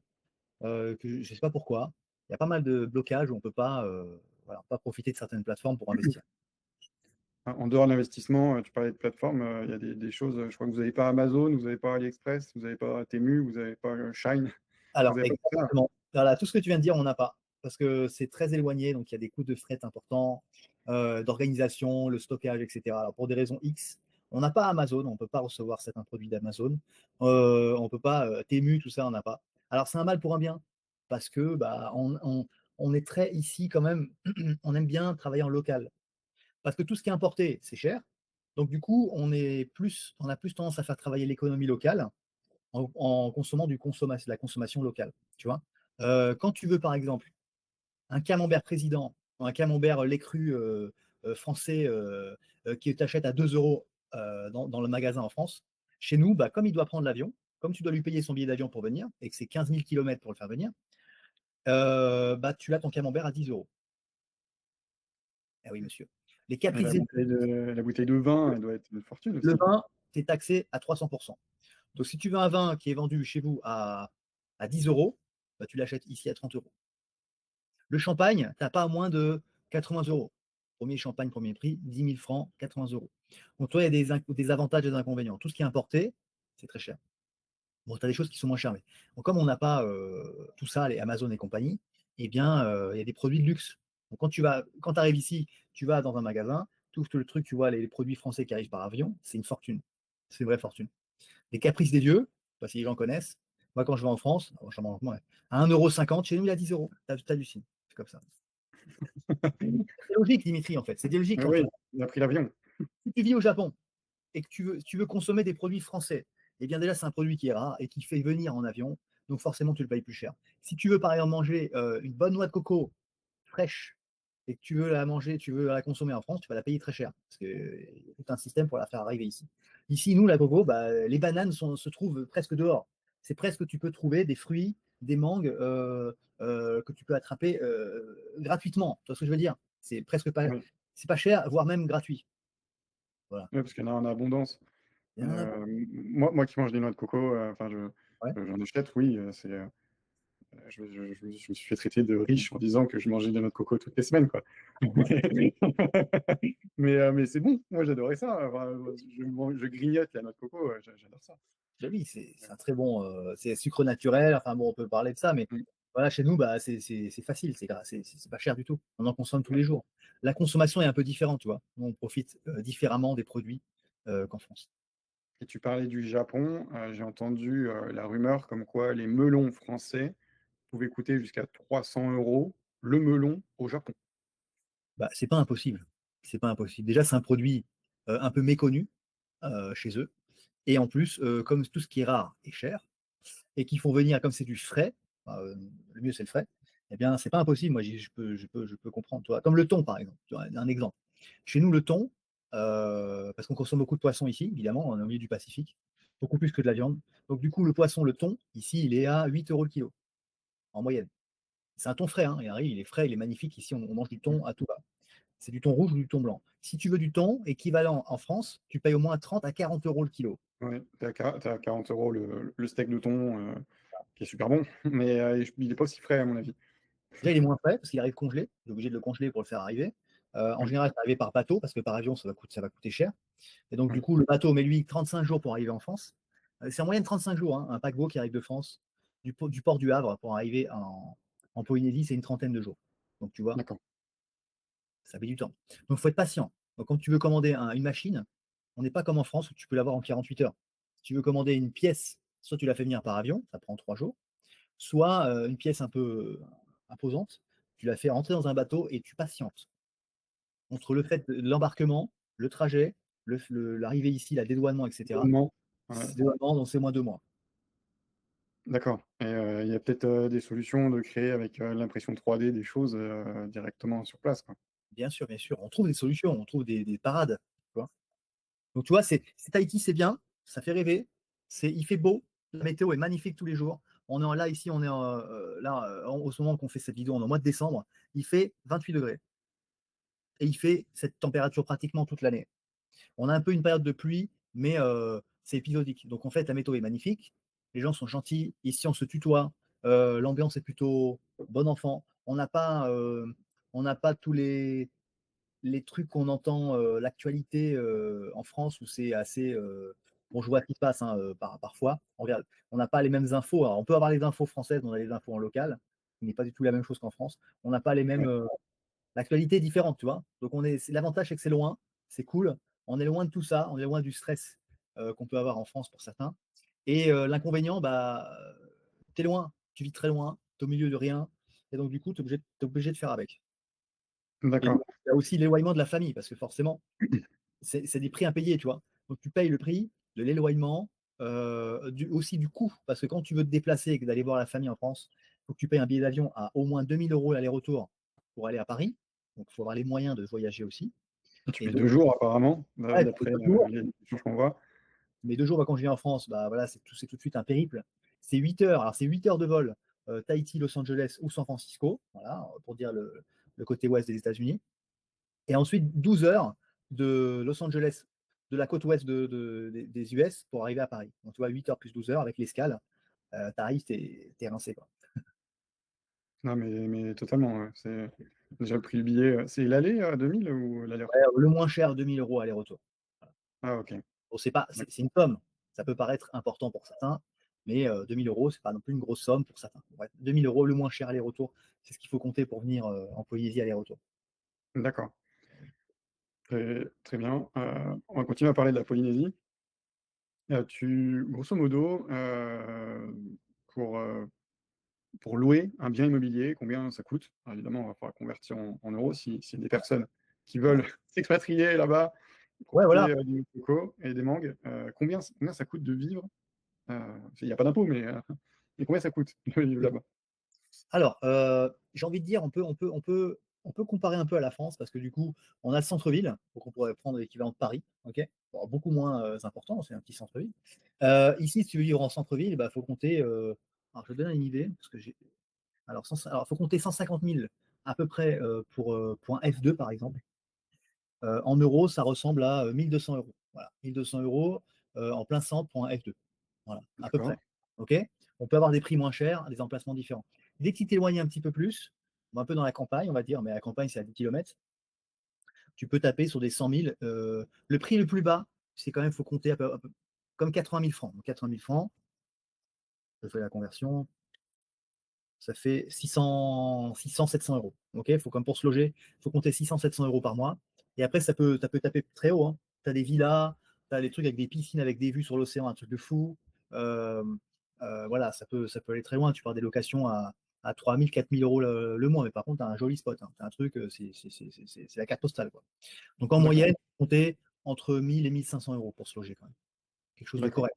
que je ne sais pas pourquoi. Il y a pas mal de blocages où on ne peut pas, voilà, pas profiter de certaines plateformes pour investir. en dehors de l'investissement, tu parlais de plateforme, il y a des choses, je crois que vous n'avez pas Amazon, vous n'avez pas AliExpress, vous n'avez pas Temu, vous n'avez pas, Shein, vous Alors, n'avez pas tout ça? exactement. Voilà, tout ce que tu viens de dire, on n'a pas. Parce que c'est très éloigné, donc il y a des coûts de fret importants, d'organisation, le stockage, etc. Alors, pour des raisons X, on n'a pas Amazon, on ne peut pas recevoir certains produits d'Amazon. On ne peut pas, Temu, tout ça, on n'a pas. Alors, c'est un mal pour un bien. Parce que bah, on est très ici quand même, on aime bien travailler en local. Parce que tout ce qui est importé, c'est cher. Donc, du coup, on a plus tendance à faire travailler l'économie locale en consommant de la consommation locale. Tu vois. Quand tu veux, par exemple, un camembert président, ou un camembert lait cru français qui t'achète à 2 euros dans le magasin en France, chez nous, bah, comme il doit prendre l'avion, comme tu dois lui payer son billet d'avion pour venir, et que c'est 15 000 km pour le faire venir, bah, tu as ton camembert à 10 euros. Eh oui, monsieur. Les Et caprices des la bouteille de vin, elle doit être une fortune le aussi. vin, c'est taxé à 300%. Donc, si tu veux un vin qui est vendu chez vous à 10 euros, bah, tu l'achètes ici à 30 euros. Le champagne, tu n'as pas moins de 80 euros. Premier champagne, premier prix, 10 000 francs, 80 euros. Donc, toi, il y a des avantages et des inconvénients. Tout ce qui est importé, c'est très cher. Bon, tu as des choses qui sont moins chères. Mais bon, comme on n'a pas tout ça, les Amazon et compagnie, eh bien, il y a des produits de luxe. Donc, quand tu arrives ici, tu vas dans un magasin, tu ouvres le truc, tu vois les produits français qui arrivent par avion, c'est une fortune. C'est une vraie fortune. Les caprices des dieux, je sais pas si les gens connaissent. Moi, quand je vais en France, ouais, à 1,50 €, chez nous, il y a 10 euros. Tu hallucines. C'est comme ça. C'est logique, Dimitri, en fait. C'est logique. Mais oui, il a pris l'avion. Si tu vis au Japon et que tu veux consommer des produits français, eh bien déjà, c'est un produit qui est rare et qui fait venir en avion. Donc forcément, tu le payes plus cher. Si tu veux, par exemple, manger une bonne noix de coco fraîche et que tu veux la manger, tu veux la consommer en France, tu vas la payer très cher. Parce qu'il y a tout un système pour la faire arriver ici. Ici, nous, la coco, bah, les bananes se trouvent presque dehors. C'est presque, tu peux trouver des fruits, des mangues que tu peux attraper gratuitement. Tu vois ce que je veux dire? Oui, C'est pas cher, voire même gratuit. Voilà. oui, parce qu'il y en a en abondance. Il y en a un. Moi qui mange des noix de coco, enfin, Ouais. j'en achète, oui, je me suis fait traiter de riche en disant que je mangeais des noix de coco toutes les semaines, quoi. Mais c'est bon, moi j'adorais ça. Enfin, je grignote la noix de coco, j'adore ça. Bah oui, c'est un très bon, c'est sucre naturel. Enfin bon, on peut parler de ça, mais Mm. voilà, chez nous, bah, c'est facile, c'est pas cher du tout. On en consomme tous les jours. La consommation est un peu différente, tu vois. Nous, on profite différemment des produits qu'en France. Et tu parlais du Japon, j'ai entendu la rumeur comme quoi les melons français pouvaient coûter jusqu'à 300 euros le melon au Japon. Bah, c'est pas impossible. C'est pas impossible. Déjà, c'est un produit un peu méconnu chez eux. Et en plus, comme tout ce qui est rare est cher, et qu'ils font venir, comme c'est du frais, bah, le mieux c'est le frais, eh bien, c'est pas impossible. Moi, je peux comprendre. Toi. Comme le thon, par exemple. Tu vois, un exemple. Chez nous, le thon, parce qu'on consomme beaucoup de poissons ici, évidemment, on est au milieu du Pacifique, beaucoup plus que de la viande. Donc, du coup, le poisson, le thon, ici, il est à 8 euros le kilo, en moyenne. C'est un thon frais, hein. Il arrive, il est frais, il est magnifique. Ici, on mange du thon à tout va. C'est du thon rouge ou du thon blanc. Si tu veux du thon équivalent en France, tu payes au moins 30 à 40 euros le kilo. Ouais, t'as 40 euros le steak de thon, qui est super bon, mais il est pas aussi frais à mon avis. Déjà, il est moins frais parce qu'il arrive congelé. Tu es obligé de le congeler pour le faire arriver. En Oui, général, c'est arrivé par bateau parce que par avion, ça va coûter cher. Et donc, du oui, coup, le bateau met lui 35 jours pour arriver en France. C'est en moyenne 35 jours, hein, un paquebot qui arrive de France, du port du Havre pour arriver en Polynésie, c'est une trentaine de jours. Donc, tu vois, d'accord. ça met du temps. Donc, il faut être patient. Donc, quand tu veux commander une machine, on n'est pas comme en France où tu peux l'avoir en 48 heures. Si tu veux commander une pièce, soit tu la fais venir par avion, ça prend 3 jours, soit une pièce un peu imposante, tu la fais rentrer dans un bateau et tu patientes. Entre le fait de l'embarquement, le trajet, l'arrivée ici, la dédouanement, etc., Bonnement, ouais, c'est dédouanement, donc c'est moins 2 mois. d'accord, et il y a peut-être, des solutions de créer avec, l'impression 3D des choses, directement sur place, quoi? Bien sûr, on trouve des solutions, on trouve des parades. Tu vois. Donc tu vois, Tahiti, c'est bien, ça fait rêver, il fait beau, la météo est magnifique tous les jours. Là, ici, on est au moment qu'on fait cette vidéo, on est au mois de décembre, il fait 28 degrés. Et il fait cette température pratiquement toute l'année. On a un peu une période de pluie, mais c'est épisodique. Donc en fait, la météo est magnifique, les gens sont gentils, ici on se tutoie, l'ambiance est plutôt bon enfant. On n'a pas tous les trucs qu'on entend, l'actualité en France où c'est assez. Bon, je vois ce qui se passe hein, parfois. On n'a pas les mêmes infos. Alors, on peut avoir les infos françaises, on a les infos en local, ce n'est pas du tout la même chose qu'en France. On n'a pas les mêmes. Ouais, L'actualité est différente, tu vois. Donc, l'avantage, c'est que c'est loin, c'est cool. On est loin de tout ça, on est loin du stress qu'on peut avoir en France pour certains. Et l'inconvénient, bah, tu es loin, tu vis très loin, tu es au milieu de rien. Et donc, du coup, tu es obligé de faire avec. Et il d'accord, y a aussi l'éloignement de la famille, parce que forcément, c'est des prix impayés, tu vois. Donc, tu payes le prix de l'éloignement, aussi du coût, parce que quand tu veux te déplacer et d'aller voir la famille en France, il faut que tu payes un billet d'avion à au moins 2 000 € l'aller-retour pour aller à Paris. Donc, il faut avoir les moyens de voyager aussi. tu Et mets donc, 2 jours apparemment, ouais, tu fais d'après, 2 jours. les échanges qu'on voit. Mais 2 jours, bah, quand je viens en France, bah, voilà, c'est tout de suite un périple. C'est 8 heures. Alors, c'est 8 heures de vol, Tahiti, Los Angeles ou San Francisco, voilà, pour dire le côté ouest des États-Unis. Et ensuite, 12 heures de Los Angeles, de la côte ouest des US pour arriver à Paris. Donc, tu vois, 8 heures plus 12 heures avec l'escale, tu arrives, t'es rincé, quoi. Non, mais totalement, ouais, c'est déjà le prix du billet, c'est l'aller à 2000 ou Ouais, l'aller-retour? le moins cher, 2 000 € aller-retour. Voilà. Ah OK, Bon, d'accord, c'est une somme. Ça peut paraître important pour certains, mais 2 000 €, c'est pas non plus une grosse somme pour certains. Ouais, 2 000 € le moins cher aller-retour, c'est ce qu'il faut compter pour venir en Polynésie aller-retour. d'accord, très bien, on va continuer à parler de la Polynésie. Grosso modo, pour, pour louer un bien immobilier, combien ça coûte? Alors évidemment, il va falloir convertir en euros s'il y a des personnes qui Ouais, veulent s'expatrier là-bas, ouais, voilà. profiter, du coco et des mangues. Combien ça coûte de vivre? Il n'y a pas d'impôt, mais et combien ça coûte de vivre là-bas? Alors, j'ai envie de dire, on peut comparer un peu à la France parce que du coup, on a le centre-ville, donc on pourrait prendre l'équivalent de Paris, ok? Bon, beaucoup moins important, c'est un petit centre-ville. Ici, si tu veux vivre en centre-ville, il faut compter. Alors, je te donne une idée, parce que alors, faut compter 150 000 à peu près pour un F2 par exemple. En euros, ça ressemble à 1 200 €. Voilà, 1 200 € en plein centre pour un F2. Voilà, à peu près. D'accord, OK. On peut avoir des prix moins chers, des emplacements différents. Dès que tu t'éloignes un petit peu plus, un peu dans la campagne, on va dire, mais la campagne, c'est à 10 kilomètres, tu peux taper sur des 100 000. Le prix le plus bas, c'est quand même, il faut compter comme 80 000 francs. Donc 80 000 francs, je fais la conversion, ça fait 600, 700 €. OK, faut comme pour se loger, il faut compter 600, 700 € par mois. Et après, ça peut taper très haut, hein. Tu as des villas, tu as des trucs avec des piscines, avec des vues sur l'océan, un truc de fou. Euh, voilà, ça peut aller très loin. Tu pars des locations à 3 000, 4 000 € le mois, mais par contre, tu as un joli spot, hein. Tu as un truc, c'est la carte postale, quoi. Donc en d'accord, moyenne, compter entre 1 000 et 1 500 € pour se loger, quand même. Quelque chose de d'accord. correct.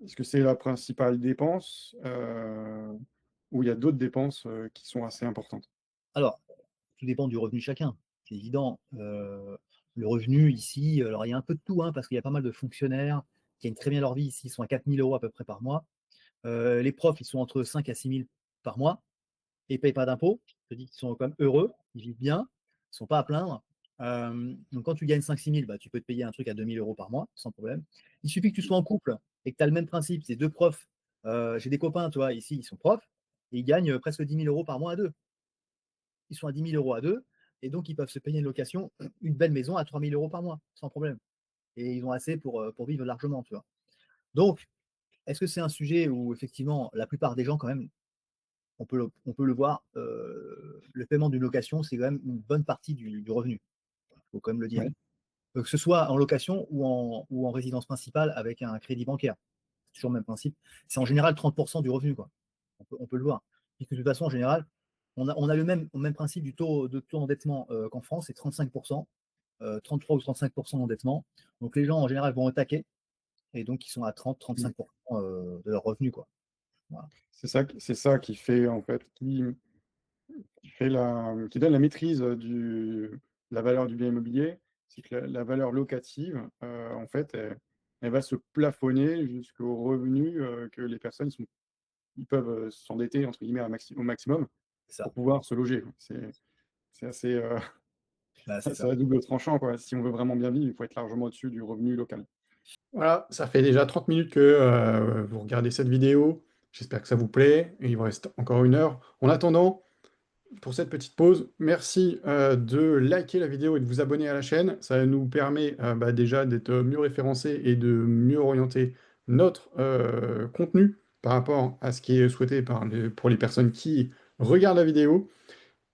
Est-ce que c'est la principale dépense, ou il y a d'autres dépenses, qui sont assez importantes? Alors, tout dépend du revenu de chacun, c'est évident. Le revenu ici, alors il y a un peu de tout, hein, parce qu'il y a pas mal de fonctionnaires qui gagnent très bien leur vie ici, ils sont à 4 000 € à peu près par mois. Les profs, ils sont entre 5 à 6 000 par mois et ne payent pas d'impôts. Je te dis qu'ils sont quand même heureux, ils vivent bien, ils ne sont pas à plaindre. Donc quand tu gagnes 5-6 000, bah, tu peux te payer un truc à 2 000 € par mois, sans problème. Il suffit que tu sois en couple et que tu as le même principe, c'est deux profs. J'ai des copains, toi, ici, ils sont profs, et ils gagnent presque 10 000 € par mois à deux. Ils sont à 10 000 € à deux, et donc ils peuvent se payer une location, une belle maison à 3 000 € par mois, sans problème. Et ils ont assez pour vivre largement, tu vois. Donc, est-ce que c'est un sujet où effectivement la plupart des gens, quand même, on peut le voir, le paiement d'une location, c'est quand même une bonne partie du revenu, il faut quand même le dire. Oui, Que ce soit en location ou en résidence principale avec un crédit bancaire. C'est toujours le même principe. C'est en général 30% du revenu, quoi. On peut le voir. Et que de toute façon, en général, on a le même principe du taux d'endettement qu'en France, c'est 35%, 33 ou 35% d'endettement. Donc les gens, en général, vont au taquet, et donc ils sont à 30-35% de leur revenu, quoi. Voilà. c'est ça qui fait, en fait, qui donne la maîtrise de la valeur du bien immobilier. C'est que la valeur locative, en fait, elle va se plafonner jusqu'au revenu que les personnes ils peuvent s'endetter entre guillemets au maximum C'est ça. pour pouvoir se loger. C'est assez, Bah, c'est ça. c'est à double tranchant, quoi. Si on veut vraiment bien vivre, il faut être largement au-dessus du revenu local. Voilà, ça fait déjà 30 minutes que vous regardez cette vidéo. J'espère que ça vous plaît. Et il vous reste encore 1 heure. En attendant, pour cette petite pause, merci de liker la vidéo et de vous abonner à la chaîne. Ça nous permet bah, déjà d'être mieux référencés et de mieux orienter notre contenu par rapport à ce qui est souhaité pour les personnes qui regardent la vidéo.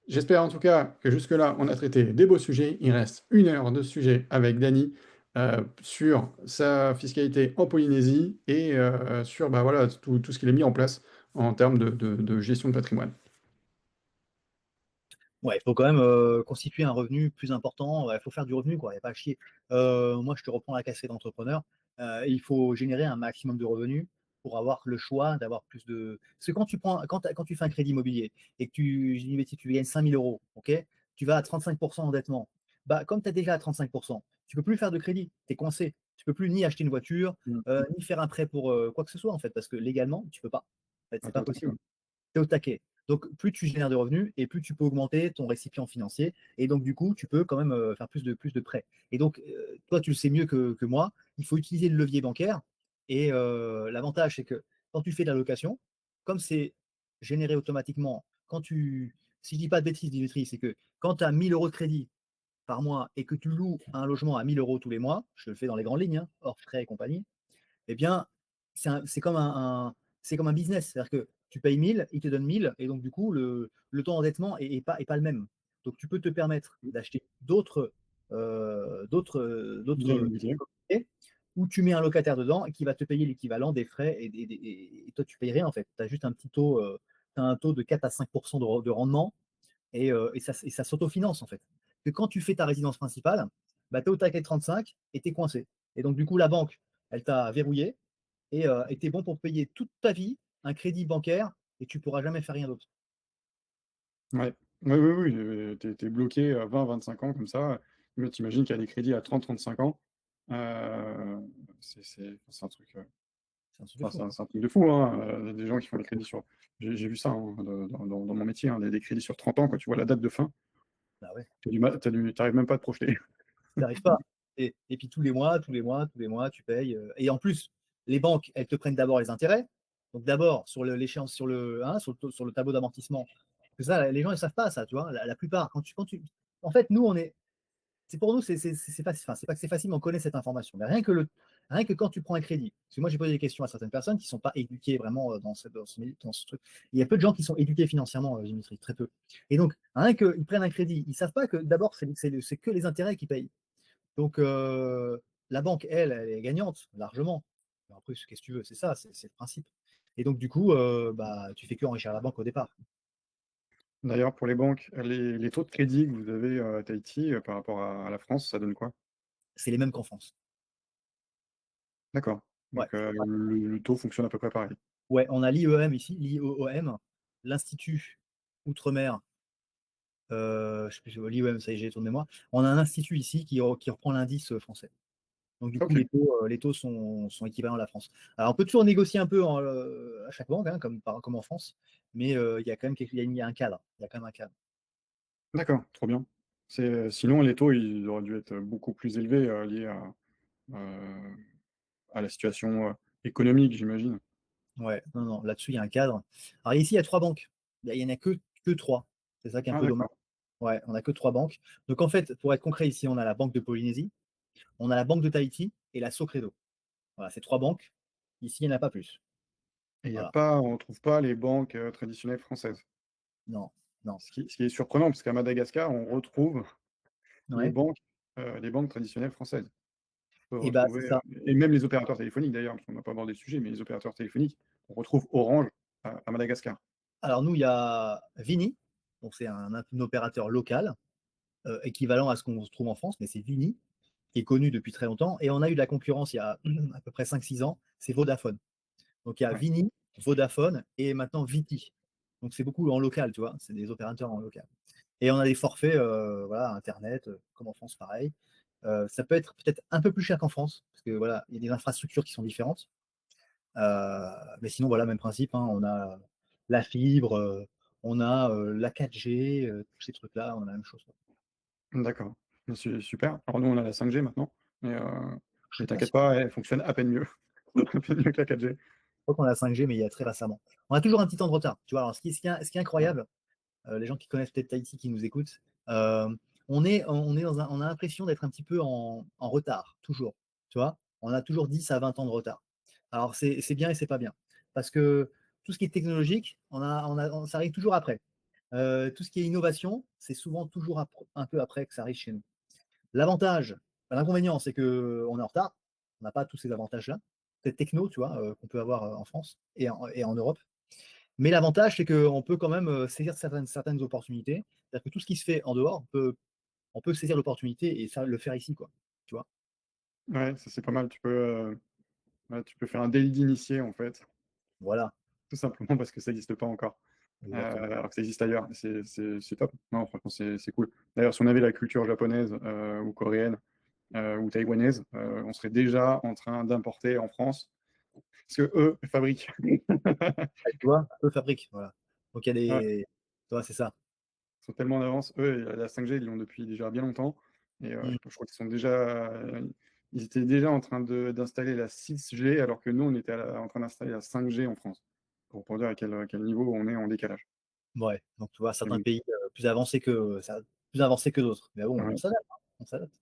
J'espère en tout cas que jusque-là, on a traité des beaux sujets. Il reste 1 heure de sujet avec Dany sur sa fiscalité en Polynésie et sur bah, voilà, tout ce qu'il a mis en place en termes de gestion de patrimoine. Ouais, il faut quand même constituer un revenu plus important. Il faut faire du revenu, quoi. Il n'y a pas à chier. Moi, je te reprends la casquette d'entrepreneur. Il faut générer un maximum de revenus pour avoir le choix d'avoir plus de. Parce que quand tu fais un crédit immobilier et que je dis, mais si tu gagnes 5 000 €, ok, tu vas à 35% d'endettement. Bah, comme tu es déjà à 35%, tu peux plus faire de crédit. Tu es coincé. Tu peux plus ni acheter une voiture, Mm. ni faire un prêt pour quoi que ce soit, en fait, parce que légalement, tu peux pas. En fait, Ah, c'est t'es pas au taquet, possible. ouais. Tu es au taquet. Donc, plus tu génères de revenus et plus tu peux augmenter ton récipient financier. Et donc, du coup, tu peux quand même faire plus de prêts. Et donc, toi, tu le sais mieux que moi, il faut utiliser le levier bancaire. Et l'avantage, c'est que quand tu fais de la location, comme c'est généré automatiquement, si je dis pas de bêtises, Dimitri, c'est que quand tu as 1 000 € de crédit par mois et que tu loues un logement à 1 000 € tous les mois, je le fais dans les grandes lignes, hein, hors frais et compagnie, eh bien, c'est comme un business. C'est-à-dire que tu payes 1 000, ils te donnent 1 000, et donc du coup, le taux d'endettement est pas le même. Donc tu peux te permettre d'acheter Bien d'autres immobilier. propriétés où tu mets un locataire dedans et qui va te payer l'équivalent des frais, et toi, tu payes rien en fait. Tu as juste t'as un taux de 4 à 5% de rendement, et ça s'autofinance en fait. Que quand tu fais ta résidence principale, bah, tu es au taquet de 35 et tu es coincé. Et donc, du coup, la banque, elle t'a verrouillé, et tu es bon pour payer toute ta vie un crédit bancaire, et tu pourras jamais faire rien d'autre. Ouais. Oui, oui, oui, t'es bloqué à 20-25 ans comme ça. Mais t'imagines qu'il y a des crédits à 30-35 ans. Euh, c'est un truc, C'est un truc de enfin, fou. c'est un truc de fou, hein. Des gens qui font des crédits sur. J'ai vu ça hein, dans mon métier, hein, des crédits sur 30 ans, quand tu vois la date de fin, Bah ouais. t'arrives même pas à te projeter. Tu n'arrives pas. Et puis tous les mois, tous les mois, tous les mois, tu payes. Et en plus, les banques, elles te prennent d'abord les intérêts. Donc d'abord, sur l'échéance, sur le tableau d'amortissement. Parce que ça, les gens, ils ne savent pas ça, tu vois. La plupart, En fait, nous, pour nous, c'est facile. Enfin, c'est pas que c'est facile, mais on connaît cette information. Mais rien que quand tu prends un crédit, parce que moi, j'ai posé des questions à certaines personnes qui ne sont pas éduquées vraiment dans ce truc. Il y a peu de gens qui sont éduqués financièrement, Dimitri, très peu. Et donc, rien qu'ils prennent un crédit, ils ne savent pas que d'abord, c'est que les intérêts qui payent. Donc, la banque, elle est gagnante, largement. Mais après, qu'est-ce que tu veux? C'est ça, c'est le principe. Et donc, du coup, bah, tu fais que enrichir la banque au départ. D'ailleurs, pour les banques, les taux de crédit que vous avez à Tahiti par rapport à la France, ça donne quoi? C'est les mêmes qu'en France. D'accord. Ouais. Donc, le taux fonctionne à peu près pareil. Ouais, on a l'IEM ici, l'IOM, l'Institut Outre-mer. Je sais plus, l'IEM, ça y est, j'ai tourné moi. On a un institut ici qui reprend l'indice français. Donc, du coup, Ok, les taux sont équivalents à la France. Alors, on peut toujours négocier un peu à chaque banque, hein, comme en France, mais il y a quand même il y a un cadre. Il y a quand même un cadre. d'accord, trop bien. Sinon, les taux, ils auraient dû être beaucoup plus élevés, liés euh, à la situation économique, j'imagine. Ouais, non, non, là-dessus, il y a un cadre. Alors ici, il y a trois banques. Il n'y en a que trois. C'est ça qui est un Ah, peu dommage. d'accord. Ouais, on n'a que trois banques. Donc en fait, pour être concret, ici, on a la Banque de Polynésie, on a la Banque de Tahiti et la Socredo. Voilà, c'est trois banques. Ici, il n'y en a pas plus. Et Voilà. on ne trouve pas les banques traditionnelles françaises. Non, non. Ce qui est surprenant, parce qu'à Madagascar, on retrouve les Ouais. banques, les banques traditionnelles françaises. On peut Et bah, c'est retrouver, ça. et même les opérateurs téléphoniques d'ailleurs, parce qu'on n'a pas abordé le sujet, mais les opérateurs téléphoniques, on retrouve Orange à Madagascar. Alors nous, il y a Vini, donc c'est un opérateur local, équivalent à ce qu'on trouve en France, mais c'est Vini, qui est connu depuis très longtemps. Et on a eu de la concurrence il y a à peu près 5 6 ans, c'est Vodafone. Donc il y a Ouais. Vini, Vodafone et maintenant Viti. Donc c'est beaucoup en local, tu vois, c'est des opérateurs en local. Et on a des forfaits, voilà, Internet, comme en France, pareil. Ça peut être peut-être un peu plus cher qu'en France, parce que voilà, il y a des infrastructures qui sont différentes. Mais sinon, voilà, même principe, hein, on a la fibre, on a la 4G, tous ces trucs-là, on a la même chose, quoi. D'accord. C'est super. Alors nous, on a la 5G maintenant, mais, Je mais sais pas t'inquiète si pas, elle fonctionne à peine mieux. À peine mieux que la 4G. je crois qu'on a la 5G, mais il y a très récemment. On a toujours un petit temps de retard. Tu vois, alors ce qui est Ouais. incroyable, les gens qui connaissent peut-être Tahiti qui nous écoutent, on a l'impression d'être un petit peu en retard, toujours. Tu vois, on a toujours 10 à 20 ans de retard. Alors c'est bien et c'est pas bien. Parce que tout ce qui est technologique, ça arrive toujours après. Tout ce qui est innovation, c'est souvent toujours un peu après que ça arrive chez nous. L'avantage, l'inconvénient, c'est qu'on est en retard. On n'a pas tous ces avantages-là. Cette techno, tu vois, qu'on peut avoir en France et en Europe. Mais l'avantage, c'est qu'on peut quand même saisir certaines opportunités. C'est-à-dire que tout ce qui se fait en dehors, on peut saisir l'opportunité et ça, le faire ici, quoi. Tu vois? Ouais, ça c'est pas mal. Ouais, tu peux faire un délit d'initié en fait, Voilà, tout simplement parce que ça n'existe pas encore. exactement. Alors que ça existe ailleurs. C'est top. Non, franchement, c'est cool. D'ailleurs, si on avait la culture japonaise ou coréenne ou taïwanaise, on serait déjà en train d'importer en France, parce que eux fabriquent. Ah, tu vois, eux fabriquent, voilà. Donc il y a Ouais, des. Tu vois, c'est ça. ils sont tellement en avance. Eux, la 5G, ils l'ont depuis déjà bien longtemps. Et Mm. je crois qu'ils sont déjà. Ils étaient déjà en train d'installer la 6G, alors que nous, on était en train d'installer la 5G en France. Pour dire à quel niveau on est en décalage. Ouais. Donc tu vois, Et certains donc, pays plus avancés que d'autres. Mais bon, on ouais, s'adapte, hein, on s'adapte.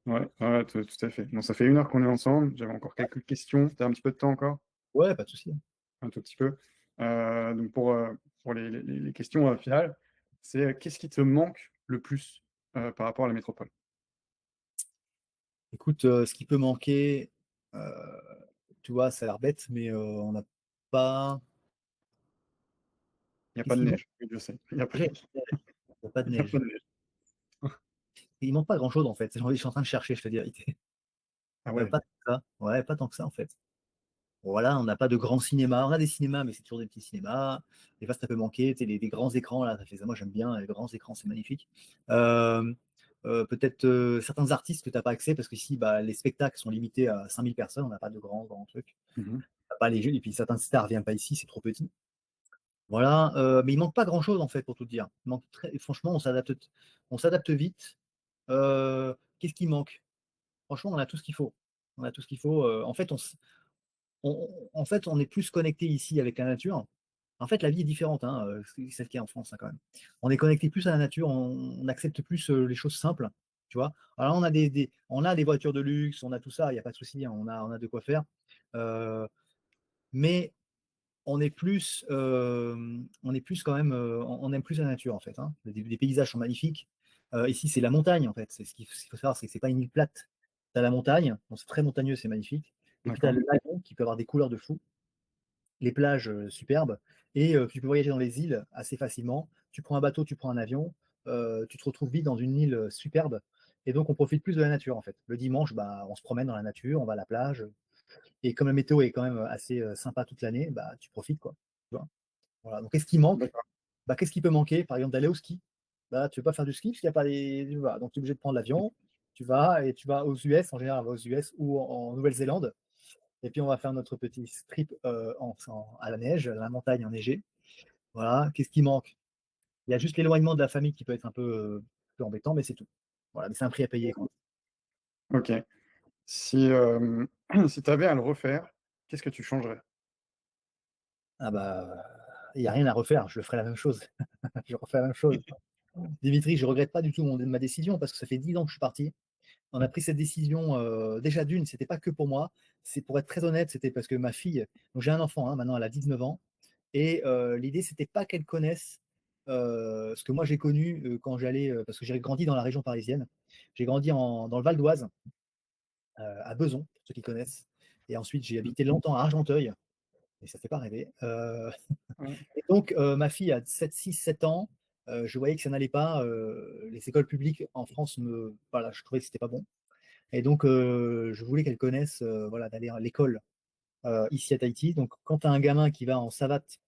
ouais, tout à fait. Bon, ça fait 1 heure qu'on est ensemble. J'avais encore quelques questions. T'as un petit peu de temps encore? Ouais, pas de souci. Un tout petit peu. Donc pour les questions finales, c'est qu'est-ce qui te manque le plus par rapport à la métropole? Écoute, ce qui peut manquer, euh, tu vois, ça a l'air bête, mais on n'a pas. Il n'y a pas Qu'est-ce de qui manque? neige, oui, je sais. Il n'y a pas, Déjà, il n'y a pas de il y a pas neige. de neige. Il manque pas grand-chose en fait. Je suis en train de chercher, je te dis la vérité. Ah ouais, Pas tant que ça. Ouais, pas tant que ça en fait. Voilà, on n'a pas de grands cinémas. On a des cinémas, mais c'est toujours des petits cinémas. Des fois, ça peut manquer. Tu sais, les grands écrans, là, ça fait ça. Moi, j'aime bien les grands écrans, c'est magnifique. Euh, Peut-être certains artistes que tu n'as pas accès parce que ici, bah, les spectacles sont limités à 5000 personnes. On n'a pas de grands trucs. mhm, On n'a pas les jeux. Et puis, certains stars ne viennent pas ici, c'est trop petit. Voilà. Mais il manque pas grand-chose, en fait, pour tout te dire. Franchement, on s'adapte vite. Qu'est-ce qui manque? Franchement, on a tout ce qu'il faut. On a tout ce qu'il faut. En fait, on est plus connecté ici avec la nature. En fait, la vie est différente, hein, celle qui est en France, hein, quand même. On est connecté plus à la nature, on accepte plus les choses simples, tu vois. Alors, on a des voitures de luxe, on a tout ça, il n'y a pas de souci, hein, on a de quoi faire. Euh, mais on est plus quand même, on aime plus la nature, en fait, hein. Les paysages sont magnifiques. Ici, c'est la montagne, en fait. Ce qu'il faut savoir, c'est que c'est pas une île plate. Tu as la montagne, donc c'est très montagneux, c'est magnifique. Et puis, tu as d'accord. le lagon qui peut avoir des couleurs de fou, les plages superbes, et tu peux voyager dans les îles assez facilement. Tu prends un bateau, tu prends un avion, tu te retrouves vite dans une île superbe, et donc on profite plus de la nature en fait. Le dimanche, bah, on se promène dans la nature, on va à la plage, et comme la météo est quand même assez sympa toute l'année, bah, tu profites quoi. Tu vois. Voilà. Donc qu'est-ce qui manque? D'accord. Bah, qu'est-ce qui peut manquer? Par exemple, d'aller au ski. Bah, tu ne veux pas faire du ski parce qu'il n'y a pas les. Voilà. Donc tu es obligé de prendre l'avion, tu vas aux US, en général, on va aux US ou en Nouvelle-Zélande. Et puis on va faire notre petit trip à la neige, à la montagne enneigée. Voilà. Qu'est-ce qui manque? Il y a juste l'éloignement de la famille qui peut être un peu peu embêtant, mais c'est tout. Voilà, mais c'est un prix à payer, quoi. Ok. Si, si tu avais à le refaire, qu'est-ce que tu changerais? Ah bah, il n'y a rien à refaire, je ferai la même chose. Je refais la même chose. Dimitri, je regrette pas du tout ma décision parce que ça fait 10 ans que je suis parti. On a pris cette décision, déjà d'une, c'était pas que pour moi, c'est pour être très honnête, c'était parce que ma fille, donc j'ai un enfant, hein, maintenant elle a 19 ans, et l'idée c'était pas qu'elle connaisse ce que moi j'ai connu quand j'allais, parce que j'ai grandi dans la région parisienne, j'ai grandi dans le Val d'Oise, à Besançon, pour ceux qui connaissent, et ensuite j'ai habité longtemps à Argenteuil, et ça fait pas rêver. Ouais, Et donc ma fille a 7, 6, 7 ans, je voyais que ça n'allait pas, les écoles publiques en France, voilà, je trouvais que c'était pas bon. Et donc, je voulais qu'elle connaisse, voilà, d'aller à l'école ici à Tahiti. Donc, quand tu as un gamin qui va en savate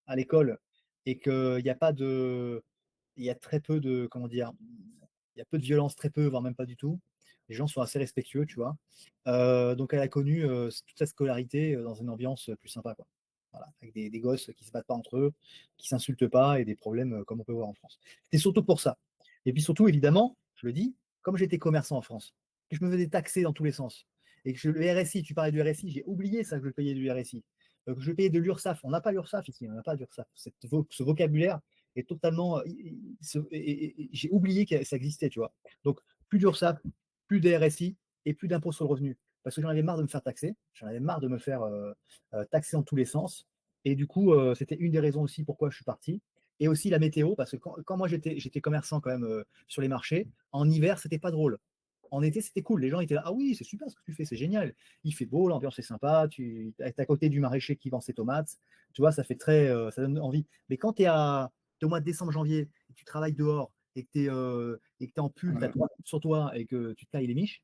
à l'école et qu'il n'y a pas de. Il y a très peu de. Comment dire? Il y a peu de violence, très peu, voire même pas du tout. Les gens sont assez respectueux, tu vois. Donc, elle a connu toute sa scolarité dans une ambiance plus sympa, quoi. Voilà, avec des gosses qui se battent pas entre eux, qui s'insultent pas et des problèmes comme on peut voir en France. C'était surtout pour ça. Et puis surtout, évidemment, je le dis, comme j'étais commerçant en France, que je me faisais taxer dans tous les sens, et que le RSI, tu parlais du RSI, j'ai oublié ça que je payais du RSI, que je payais de l'URSSAF. On n'a pas l'URSSAF ici, on n'a pas d'URSSAF. Ce vocabulaire est totalement. J'ai oublié que ça existait, tu vois. Donc, plus d'URSSAF, plus de RSI et plus d'impôt sur le revenu. Parce que j'en avais marre de me faire taxer, j'en avais marre de me faire taxer en tous les sens. Et du coup, c'était une des raisons aussi pourquoi je suis parti. Et aussi la météo, parce que quand moi j'étais commerçant quand même sur les marchés, en hiver, c'était pas drôle. En été, c'était cool. Les gens étaient là, ah oui, c'est super ce que tu fais, c'est génial. Il fait beau, l'ambiance est sympa, tu es à côté du maraîcher qui vend ses tomates. Tu vois, ça fait ça donne envie. Mais quand tu es, au mois de décembre, janvier, et que tu travailles dehors, et que tu es, en pull, tu as ouais, toi sur toi, et que tu te tailles les miches,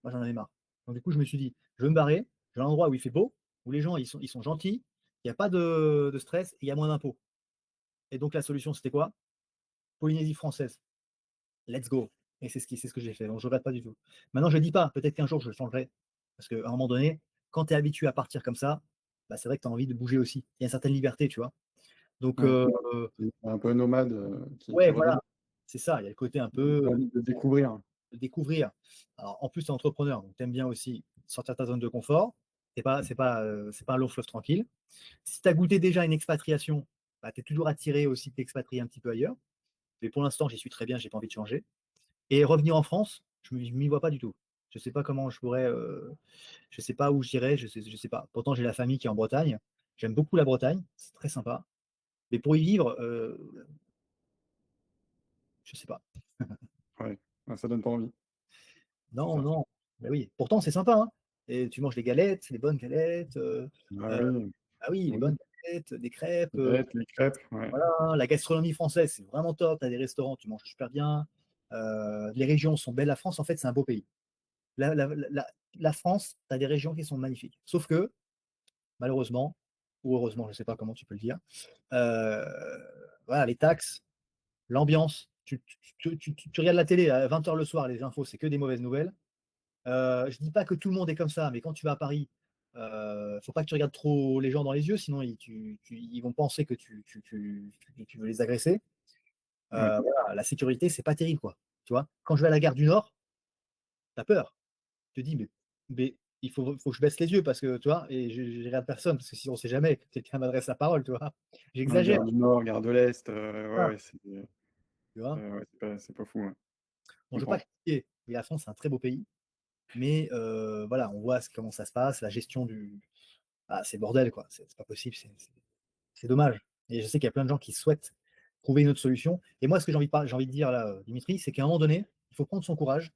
moi j'en avais marre. Donc du coup, je me suis dit, je vais me barrer, j'ai un endroit où il fait beau, où les gens ils sont gentils, il n'y a pas de stress, et il y a moins d'impôts. Et donc la solution, c'était quoi? Polynésie française. Let's go. Et c'est ce que j'ai fait. Donc je regrette pas du tout. Maintenant, je ne dis pas, peut-être qu'un jour je le changerai. Parce qu'à un moment donné, quand tu es habitué à partir comme ça, bah, c'est vrai que tu as envie de bouger aussi. Il y a une certaine liberté, tu vois. Donc, ouais. C'est un peu nomade qui ouais, redonne voilà. C'est ça. Il y a le côté un peu envie de découvrir. de découvrir. Alors, en plus, tu es entrepreneur, donc tu aimes bien aussi sortir de ta zone de confort. C'est pas un long fleuve tranquille. Si tu as goûté déjà une expatriation, bah, tu es toujours attiré aussi de t'expatrier un petit peu ailleurs. Mais pour l'instant, j'y suis très bien, j'ai pas envie de changer. Et revenir en France, je ne m'y vois pas du tout. Je ne sais pas comment je pourrais, je ne sais pas où j'irais, je sais pas. Pourtant, j'ai la famille qui est en Bretagne. J'aime beaucoup la Bretagne, c'est très sympa. Mais pour y vivre, je ne sais pas. Ouais. Ouais, ça donne pas envie, c'est Non, certain. non. Mais oui, pourtant, c'est sympa, hein. Et tu manges des galettes, des bonnes galettes. Ah Euh, oui, ah oui, les oui. bonnes galettes, des crêpes. Les galettes, les crêpes, ouais. Voilà, la gastronomie française, c'est vraiment top. Tu as des restaurants, tu manges super bien. Les régions sont belles. La France, en fait, c'est un beau pays. La France, tu as des régions qui sont magnifiques. Sauf que, malheureusement, ou heureusement, je ne sais pas comment tu peux le dire, euh, voilà, les taxes, l'ambiance. Tu regardes la télé à 20h le soir, les infos, c'est que des mauvaises nouvelles. Je ne dis pas que tout le monde est comme ça, mais quand tu vas à Paris, faut pas que tu regardes trop les gens dans les yeux, sinon ils vont penser que tu veux les agresser. Ouais. Voilà, la sécurité, c'est pas terrible, quoi. Tu vois, quand je vais à la gare du Nord, tu as peur. Tu te dis, mais il faut que je baisse les yeux parce que, tu vois, et je regarde personne parce que si on sait jamais, quelqu'un m'adresse la parole, tu vois. Ouais, J'exagère, gare du Nord, gare de l'Est, ouais, hein, ouais, tu vois. ouais, c'est pas fou, ouais. Bon, Je je ne veux pas comprends. critiquer, mais la France, c'est un très beau pays. Mais voilà, on voit comment ça se passe, la gestion du. Ah, c'est le bordel, quoi. C'est pas possible, c'est dommage. Et je sais qu'il y a plein de gens qui souhaitent trouver une autre solution. Et moi, ce que j'ai envie de dire là, Dimitri, c'est qu'à un moment donné, il faut prendre son courage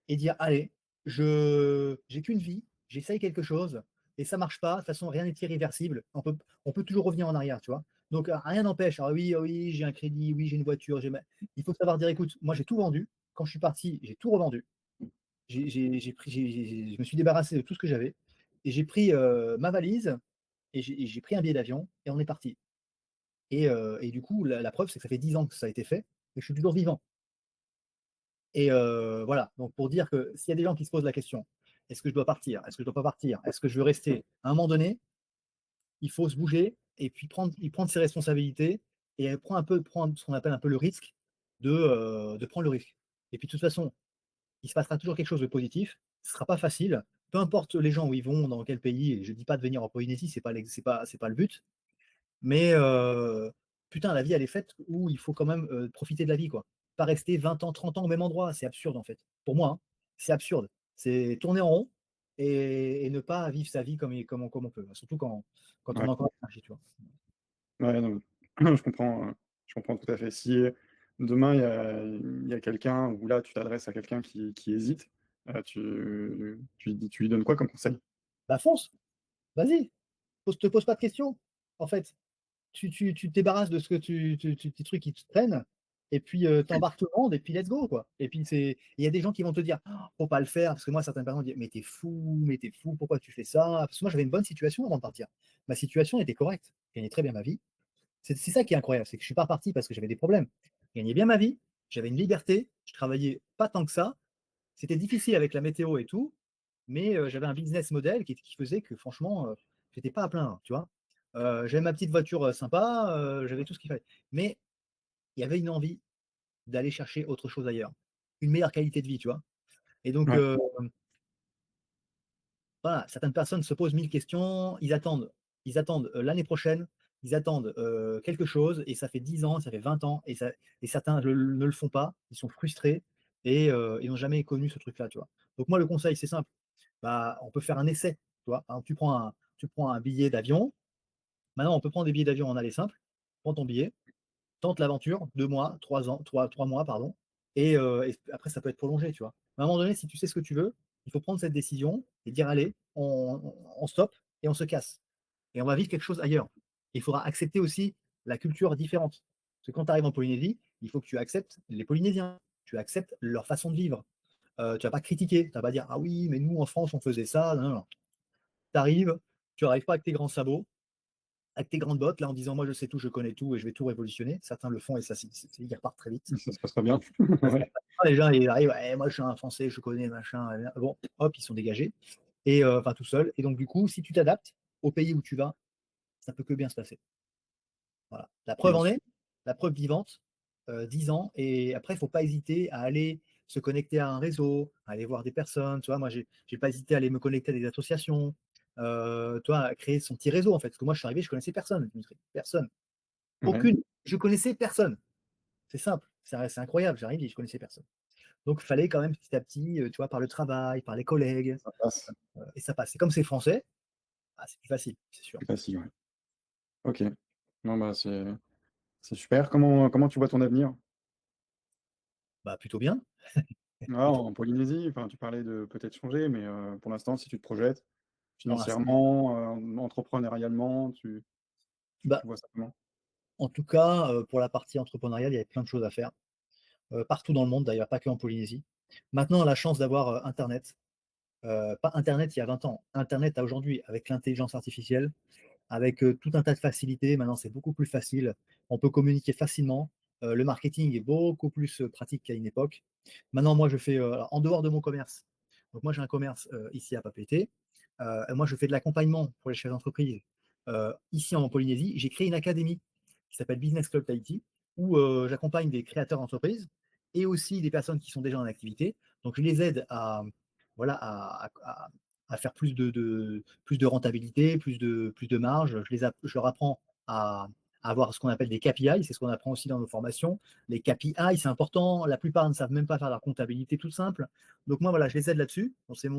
et dire, allez, j'ai qu'une vie, j'essaye quelque chose, et ça marche pas, de toute façon, rien n'est irréversible, on peut toujours revenir en arrière, tu vois. Donc, rien n'empêche, ah oui, j'ai un crédit, oui, j'ai une voiture, il faut savoir dire, écoute, moi, j'ai tout vendu, quand je suis parti, j'ai tout revendu, je me suis débarrassé de tout ce que j'avais, et j'ai pris ma valise, et j'ai pris un billet d'avion, et on est parti. Et du coup, la preuve, c'est que ça fait 10 ans que ça a été fait, et je suis toujours vivant. Et voilà, donc pour dire que s'il y a des gens qui se posent la question, est-ce que je dois partir? Est-ce que je ne dois pas partir? Est-ce que je veux rester? À un moment donné, il faut se bouger et puis prendre ses responsabilités et prendre ce qu'on appelle un peu le risque de prendre le risque. Et puis de toute façon, il se passera toujours quelque chose de positif. Ce sera pas facile. Peu importe les gens où ils vont, dans quel pays, et je dis pas de venir en Polynésie, c'est pas le but. Mais putain, la vie, elle est faite où il faut quand même profiter de la vie, quoi. Pas rester 20 ans, 30 ans au même endroit. C'est absurde, en fait. Pour moi, hein, c'est absurde. C'est tourner en rond et ne pas vivre sa vie comme on peut. Surtout quand on a Ouais. encore l'énergie, tu vois. Ouais, non, je comprends tout à fait. Si demain il y a quelqu'un, ou là tu t'adresses à quelqu'un qui hésite, tu lui donnes quoi comme conseil? Bah fonce, vas-y. Te pose pas de questions, en fait. Tu te débarrasses de ce que tes trucs qui te traînent, et puis t'embarques tout le monde, et puis let's go, quoi. Et puis il y a des gens qui vont te dire, oh, faut pas le faire, parce que moi, certaines personnes me disent, mais t'es fou, pourquoi tu fais ça? Parce que moi, j'avais une bonne situation avant de partir. Ma situation était correcte, je gagnais très bien ma vie. C'est ça qui est incroyable, c'est que je suis pas parti parce que j'avais des problèmes. Je gagnais bien ma vie, j'avais une liberté, je travaillais pas tant que ça. C'était difficile avec la météo et tout, mais j'avais un business model qui faisait que franchement, j'étais pas à plaindre, tu vois. J'avais ma petite voiture sympa, j'avais tout ce qu'il fallait. Mais il y avait une envie d'aller chercher autre chose ailleurs, une meilleure qualité de vie, tu vois. Et donc, Ouais, voilà, certaines personnes se posent mille questions, ils attendent l'année prochaine, ils attendent quelque chose, et ça fait 10 ans, ça fait 20 ans, et certains ne le font pas, ils sont frustrés, et ils n'ont jamais connu ce truc-là, tu vois. Donc moi, le conseil, c'est simple. Bah, on peut faire un essai. Tu vois. Par exemple, tu prends un billet d'avion. Maintenant, on peut prendre des billets d'avion en aller simple. Prends ton billet, tente l'aventure, 2 mois, 3 ans, 3 mois, pardon. Et après, ça peut être prolongé, tu vois. Mais à un moment donné, si tu sais ce que tu veux, il faut prendre cette décision et dire, allez, on stoppe et on se casse. Et on va vivre quelque chose ailleurs. Il faudra accepter aussi la culture différente. Parce que quand tu arrives en Polynésie, il faut que tu acceptes les Polynésiens, tu acceptes leur façon de vivre. Tu vas pas critiquer, tu vas pas dire, ah oui, mais nous en France, on faisait ça. Non, non, non. Tu arrives, tu n'arrives pas avec tes grands sabots, avec tes grandes bottes, là en disant moi je sais tout, je connais tout et je vais tout révolutionner. Certains le font et ça, ils repartent très vite. ça se passe très bien. Ça se Ouais, passe pas. Les gens ils arrivent, ouais, moi je suis un Français, je connais machin. Bon, hop, ils sont dégagés. Et enfin tout seuls. Et donc du coup, si tu t'adaptes au pays où tu vas, ça peut que bien se passer. Voilà. La preuve bien en sûr. est, la preuve vivante, 10 ans. Et après, il ne faut pas hésiter à aller se connecter à un réseau, à aller voir des personnes. Tu vois, moi, j'ai pas hésité à aller me connecter à des associations, tu vois, à créer son petit réseau, en fait. Parce que moi, je suis arrivé, je connaissais personne, Dimitri. Personne. Ouais, Aucune. Je connaissais personne. C'est simple. C'est incroyable. J'arrive et je connaissais personne. Donc, il fallait quand même petit à petit, tu vois, par le travail, par les collègues, ça passe. et ça passe. Et comme c'est français, ah, c'est plus facile, c'est sûr. C'est facile, ouais. Ok. Non, bah, c'est super. Comment tu vois ton avenir? Bah, plutôt bien. Ah, Plutôt en Polynésie, enfin, tu parlais de peut-être changer, mais pour l'instant, si tu te projettes pour l'instant. financièrement, entrepreneurialement, Bah, tu vois ça comment? en tout cas, pour la partie entrepreneuriale, il y avait plein de choses à faire. Partout dans le monde d'ailleurs, pas que en Polynésie. Maintenant, on a la chance d'avoir Internet. Pas Internet il y a 20 ans, Internet à aujourd'hui, avec l'intelligence artificielle, avec tout un tas de facilités. Maintenant, c'est beaucoup plus facile. On peut communiquer facilement. Le marketing est beaucoup plus pratique qu'à une époque. Maintenant, moi, je fais, alors, en dehors de mon commerce, donc moi, j'ai un commerce ici à Papeete. Moi, je fais de l'accompagnement pour les chefs d'entreprise ici en Polynésie. J'ai créé une académie qui s'appelle Business Club Tahiti, où j'accompagne des créateurs d'entreprises et aussi des personnes qui sont déjà en activité. Donc, je les aide à, voilà, à faire plus de rentabilité, plus de marge. Je leur apprends à avoir ce qu'on appelle des KPI, c'est ce qu'on apprend aussi dans nos formations. Les KPI, c'est important. La plupart ne savent même pas faire leur comptabilité toute simple. Donc moi, voilà, je les aide là-dessus. Donc, c'est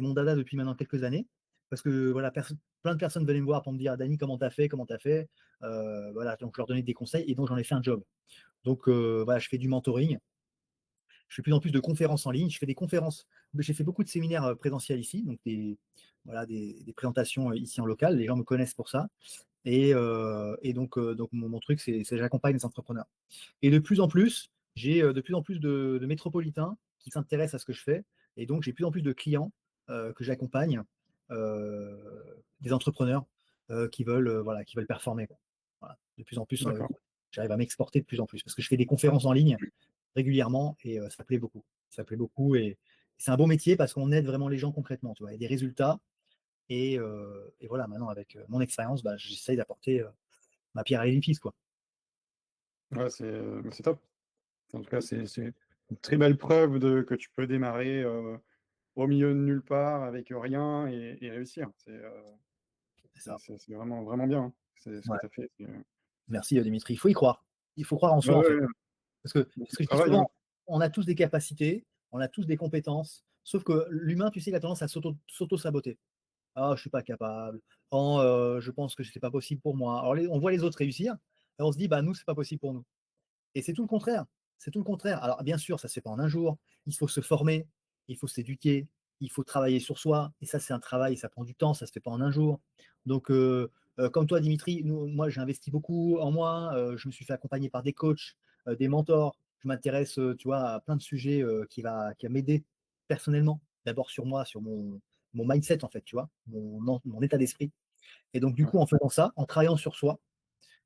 mon dada depuis maintenant quelques années. Parce que voilà, plein de personnes venaient me voir pour me dire, Dani, comment t'as fait, comment t'as fait. Voilà, donc je leur donnais des conseils et donc j'en ai fait un job. Donc voilà, je fais du mentoring. Je fais de plus en plus de conférences en ligne. Je fais des conférences. J'ai fait beaucoup de séminaires présentiels ici, donc voilà, des présentations ici en local. Les gens me connaissent pour ça. Et donc mon truc, c'est j'accompagne les entrepreneurs. Et de plus en plus, j'ai de plus en plus de métropolitains qui s'intéressent à ce que je fais. Et donc, j'ai de plus en plus de clients que j'accompagne, des entrepreneurs voilà, qui veulent performer, quoi. Voilà. De plus en plus, D'accord. j'arrive à m'exporter de plus en plus parce que je fais des conférences en ligne régulièrement et ça plaît beaucoup. Ça plaît beaucoup et c'est un beau métier parce qu'on aide vraiment les gens concrètement, tu vois, et des résultats. Et voilà, maintenant, avec mon expérience, bah, j'essaye d'apporter ma pierre à l'édifice, quoi. Ouais, c'est top. En tout cas, c'est une très belle preuve que tu peux démarrer au milieu de nulle part avec rien et réussir. C'est ça. C'est vraiment, vraiment bien, hein. C'est ce que Ouais. tu as fait. Merci, Dimitri. Il faut y croire. Il faut croire en Ouais, soi, en ouais, fait. ouais. Parce que, Beaucoup ce de que je dis travail, hein. souvent, on a tous des capacités, on a tous des compétences, sauf que l'humain, tu sais, il a tendance à s'auto-saboter. Ah, je suis pas capable. Oh, je pense que c'est pas possible pour moi. Alors, on voit les autres réussir, et on se dit, bah, nous, c'est pas possible pour nous. Et c'est tout le contraire. C'est tout le contraire. Alors, bien sûr, ça se fait pas en un jour. Il faut se former, il faut s'éduquer, il faut travailler sur soi. Et ça, c'est un travail, ça prend du temps, ça se fait pas en un jour. Donc, comme toi, Dimitri, moi, j'ai investi beaucoup en moi. Je me suis fait accompagner par des coachs, des mentors. Je m'intéresse, tu vois, à plein de sujets qui va m'aider personnellement. D'abord sur moi, sur mon mindset, en fait, tu vois, mon état d'esprit. Et donc, du Ouais, coup, en faisant ça, en travaillant sur soi,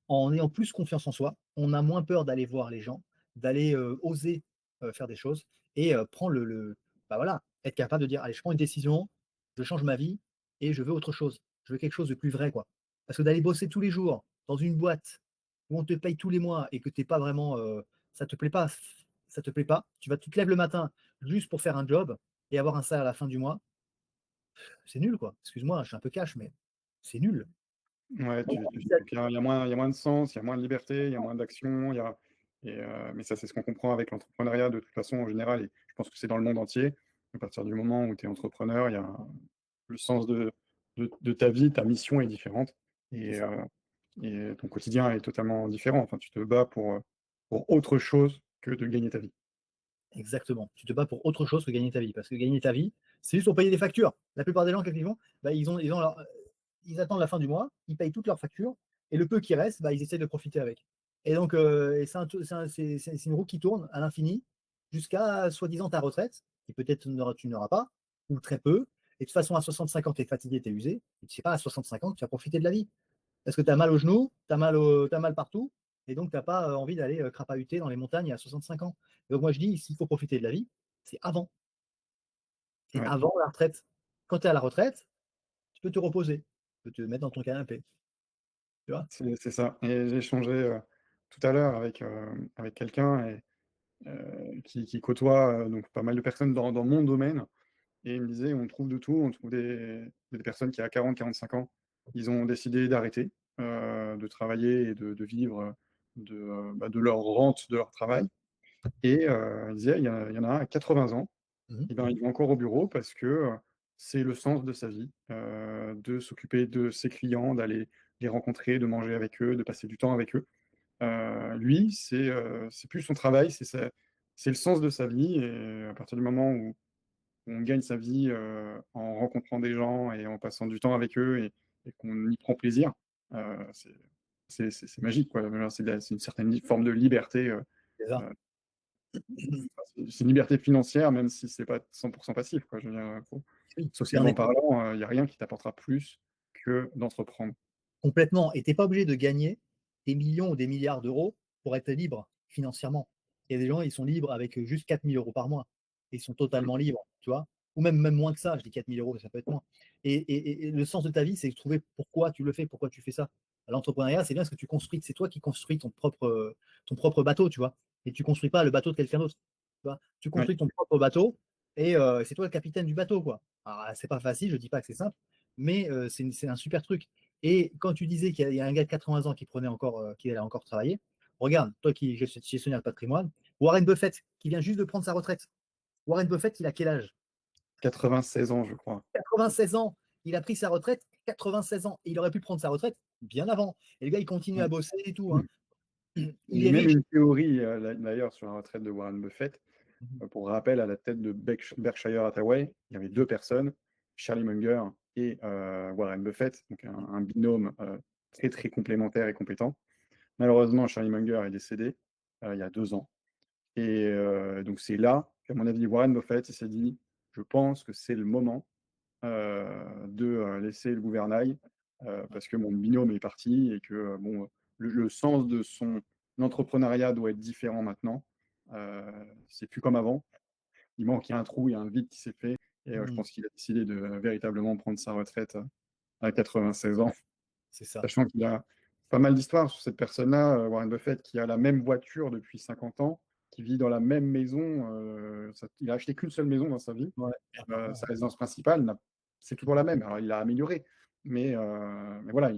en ayant plus confiance en soi, on a moins peur d'aller voir les gens, d'aller oser faire des choses et prendre bah voilà, être capable de dire, allez, je prends une décision, je change ma vie et je veux autre chose. Je veux quelque chose de plus vrai, quoi. Parce que d'aller bosser tous les jours dans une boîte où on te paye tous les mois et que t'es pas vraiment, ça te plaît pas, ça te plaît pas, tu te lèves le matin juste pour faire un job et avoir un salaire à la fin du mois, c'est nul, quoi. Excuse-moi, je suis un peu cash, mais c'est nul. ouais, Donc, tu sens qu'il y a moins de sens, il y a moins de liberté, il y a moins d'action, mais ça, c'est ce qu'on comprend avec l'entrepreneuriat de toute façon en général, et je pense que c'est dans le monde entier. À partir du moment où tu es entrepreneur, le sens de ta vie, ta mission est différente, c'est et, ça. euh, et ton quotidien est totalement différent. Enfin, tu te bats pour autre chose que de gagner ta vie. Exactement. Tu te bats pour autre chose que gagner ta vie. Parce que gagner ta vie, c'est juste pour payer des factures. La plupart des gens, qu'est-ce qu'ils font? Bah, ils attendent la fin du mois, ils payent toutes leurs factures, et le peu qui reste, bah, ils essaient de profiter avec. Et donc, c'est une roue qui tourne à l'infini jusqu'à, soi-disant, ta retraite, qui peut-être tu n'auras pas, ou très peu. Et de toute façon, à 65 ans, tu es fatigué, tu es usé. Et tu sais pas, à 65 ans, tu vas profiter de la vie. Parce que tu as mal au genou, t'as mal partout, et donc tu n'as pas envie d'aller crapahuter dans les montagnes à 65 ans. Et donc moi je dis, s'il faut profiter de la vie, c'est avant. C'est Ouais, avant la retraite. Quand tu es à la retraite, tu peux te reposer, tu peux te mettre dans ton canapé. Tu vois. c'est ça. Et j'ai échangé tout à l'heure avec quelqu'un qui côtoie donc pas mal de personnes dans mon domaine. Et il me disait, on trouve de tout, on trouve des personnes qui, à 40-45 ans, ils ont décidé d'arrêter de travailler et de vivre de leur rente, de leur travail. Et il disait, il y en a un à 80 ans, Mhm. et ben, il va encore au bureau parce que c'est le sens de sa vie, de s'occuper de ses clients, d'aller les rencontrer, de manger avec eux, de passer du temps avec eux. Lui, c'est plus son travail, c'est le sens de sa vie. Et à partir du moment où on gagne sa vie en rencontrant des gens et en passant du temps avec eux et qu'on y prend plaisir, euh, c'est c'est magique, quoi. C'est une certaine forme de liberté. C'est ça. Euh, c'est une liberté financière, même si c'est pas 100% passif, quoi. Je veux dire, Oui. Et socialement parlant, il n'y a rien qui t'apportera plus que d'entreprendre. complètement. Et tu n'es pas obligé de gagner des millions ou des milliards d'euros pour être libre financièrement. Il y a des gens, ils sont libres avec juste 4 000 € par mois. Ils sont Mm. totalement libres, tu vois. Ou même moins que ça, je dis 4 000 €, ça peut être moins. Et le sens de ta vie, c'est de trouver pourquoi tu le fais, pourquoi tu fais ça. L'entrepreneuriat, c'est bien parce que c'est toi qui construis ton propre bateau, tu vois. Et tu construis pas le bateau de quelqu'un d'autre. Tu vois. Tu Ouais, construis ton propre bateau et c'est toi le capitaine du bateau, quoi. Alors, c'est pas facile, je dis pas que c'est simple, mais c'est un super truc. Et quand tu disais qu'il y a un gars de 80 ans qui allait encore travailler, regarde, toi qui es gestionnaire de patrimoine, Warren Buffett, qui vient juste de prendre sa retraite. Warren Buffett, il a quel âge? 96 ans, je crois. 96 ans. Il a pris sa retraite, 96 ans. Et il aurait pu prendre sa retraite bien avant. Et le gars, il continue à Ouais. bosser et tout, hein. Il J'ai est même riche. une théorie, d'ailleurs, sur la retraite de Warren Buffett. Pour rappel, à la tête de Berkshire Hathaway, il y avait deux personnes, Charlie Munger et Warren Buffett, donc un binôme très très complémentaire et compétent. Malheureusement, Charlie Munger est décédé il y a 2 ans. Et donc c'est là qu'à mon avis, Warren Buffett il s'est dit, je pense que c'est le moment de laisser le gouvernail parce que mon binôme est parti et que bon, le sens de son entrepreneuriat doit être différent maintenant. C'est plus comme avant. Il y a un trou, il y a un vide qui s'est fait. Et je Mhm. pense qu'il a décidé de véritablement prendre sa retraite à 96 ans, C'est ça. sachant qu'il a pas mal d'histoires sur cette personne-là, Warren Buffett, qui a la même voiture depuis 50 ans, qui vit dans la même maison. Il a acheté qu'une seule maison dans sa vie. Ouais, important, Sa ouais. résidence principale, c'est toujours la même. Alors, il l'a améliorée, mais voilà,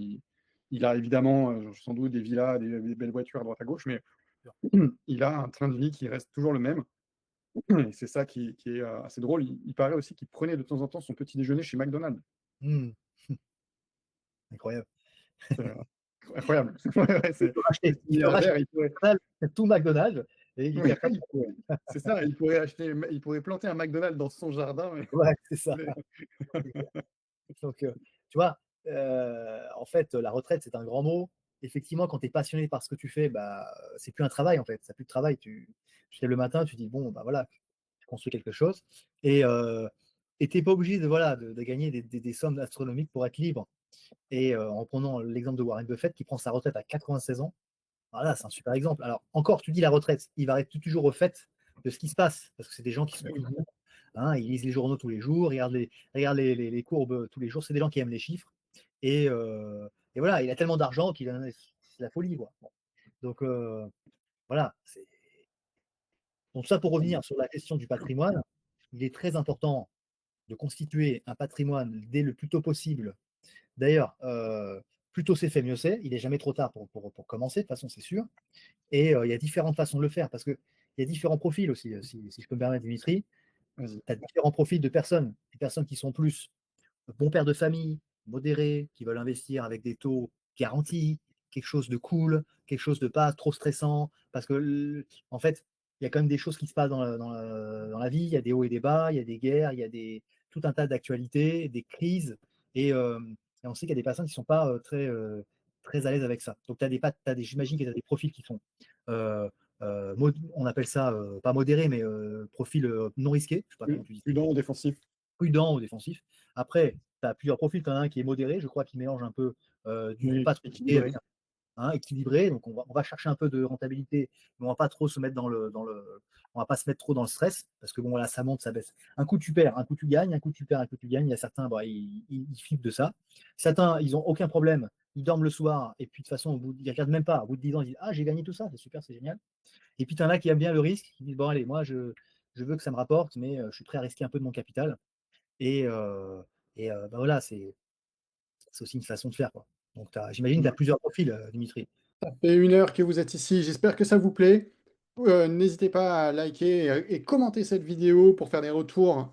il a évidemment sans doute des villas, des belles voitures à droite à gauche, mais il a un train de vie qui reste toujours le même. Et c'est ça qui est assez drôle. Il paraît aussi qu'il prenait de temps en temps son petit déjeuner chez McDonald's. Mmh. Incroyable. C'est incroyable. Ouais, ouais, c'est ce Il peut racheter milliardaire, il pourrait. McDonald's, tout McDonald's et il est Ouais, capable il pourrait. C'est ça, il pourrait planter un McDonald's dans son jardin. ouais, c'est ça. Mais- C'est clair. Donc, tu vois, en fait, la retraite, c'est un grand mot. Effectivement, quand tu es passionné par ce que tu fais, bah, c'est plus un travail, en fait. C'est plus de travail. Tu te lèves le matin, tu dis, bon, bah voilà, tu construis quelque chose. Et tu n'es pas obligé de, voilà, de gagner des sommes astronomiques pour être libre. Et en prenant l'exemple de Warren Buffett qui prend sa retraite à 96 ans, voilà, c'est un super exemple. Alors, encore, tu dis la retraite, il va rester toujours au fait de ce qui se passe, parce que c'est des gens qui sont toujours, hein, ils lisent les journaux tous les jours, regardent les courbes tous les jours, c'est des gens qui aiment les chiffres. Et, euh, et voilà, il a tellement d'argent c'est la folie, quoi. Bon. Donc, voilà. Donc, ça, pour revenir sur la question du patrimoine, il est très important de constituer un patrimoine dès le plus tôt possible. D'ailleurs, plus tôt c'est fait, mieux c'est. Il n'est jamais trop tard pour commencer, de toute façon, c'est sûr. Et il y a différentes façons de le faire parce qu'il y a différents profils aussi, si je peux me permettre, Dimitri. Vas-y. Tu as différents profils de personnes. Des personnes qui sont plus bons pères de famille, modérés, qui veulent investir avec des taux garantis, quelque chose de cool, quelque chose de pas trop stressant. Parce que, en fait, il y a quand même des choses qui se passent dans la vie. Il y a des hauts et des bas, il y a des guerres, il y a tout un tas d'actualités, des crises. Et, euh, et on sait qu'il y a des personnes qui ne sont pas très à l'aise avec ça. Donc, j'imagine que tu as des profils qui sont, euh, on appelle ça, pas modérés, mais profils non risqués. Je sais pas comment tu dis ça, Prudent, défensif. prudent ou défensif. Après, tu as plusieurs profils. Tu en as un qui est modéré, je crois, qui mélange un peu du Oui, pas trop risqué équilibré. avec un équilibré. Donc, on va chercher un peu de rentabilité, mais on va pas trop se mettre on va pas se mettre trop dans le stress parce que bon, voilà, ça monte, ça baisse. Un coup, tu perds, un coup, tu gagnes, un coup, tu perds, un coup, tu gagnes. Il y a certains, bah, ils flippent de ça. Certains, ils ont aucun problème. Ils dorment le soir et puis de toute façon, ils regardent même pas. Au bout de 10 ans, ils disent ah, j'ai gagné tout ça, c'est super, c'est génial. Et puis, tu en as qui aiment bien le risque, qui disent bon, allez, moi, je veux que ça me rapporte, mais je suis prêt à risquer un peu de mon capital. Et, bah, voilà, c'est aussi une façon de faire, quoi. Donc, j'imagine que tu as plusieurs profils, Dimitri. Ça fait 1 heure que vous êtes ici. J'espère que ça vous plaît. N'hésitez pas à liker et commenter cette vidéo pour faire des retours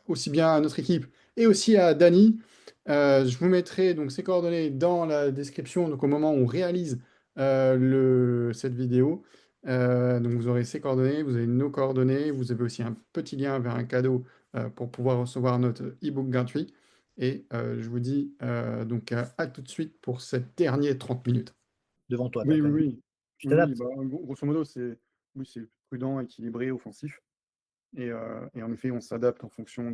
aussi bien à notre équipe et aussi à Dany. Je vous mettrai donc ses coordonnées dans la description, donc au moment où on réalise cette vidéo. Donc vous aurez ses coordonnées, vous avez nos coordonnées, vous avez aussi un petit lien vers un cadeau pour pouvoir recevoir notre e-book gratuit. Et je vous dis donc à tout de suite pour cette dernière 30 minutes. Devant toi, tu as Oui, quand oui, même. oui. Tu Oui, oui, t'adaptes. bah, grosso modo, oui, c'est prudent, équilibré, offensif. Et en effet, on s'adapte en fonction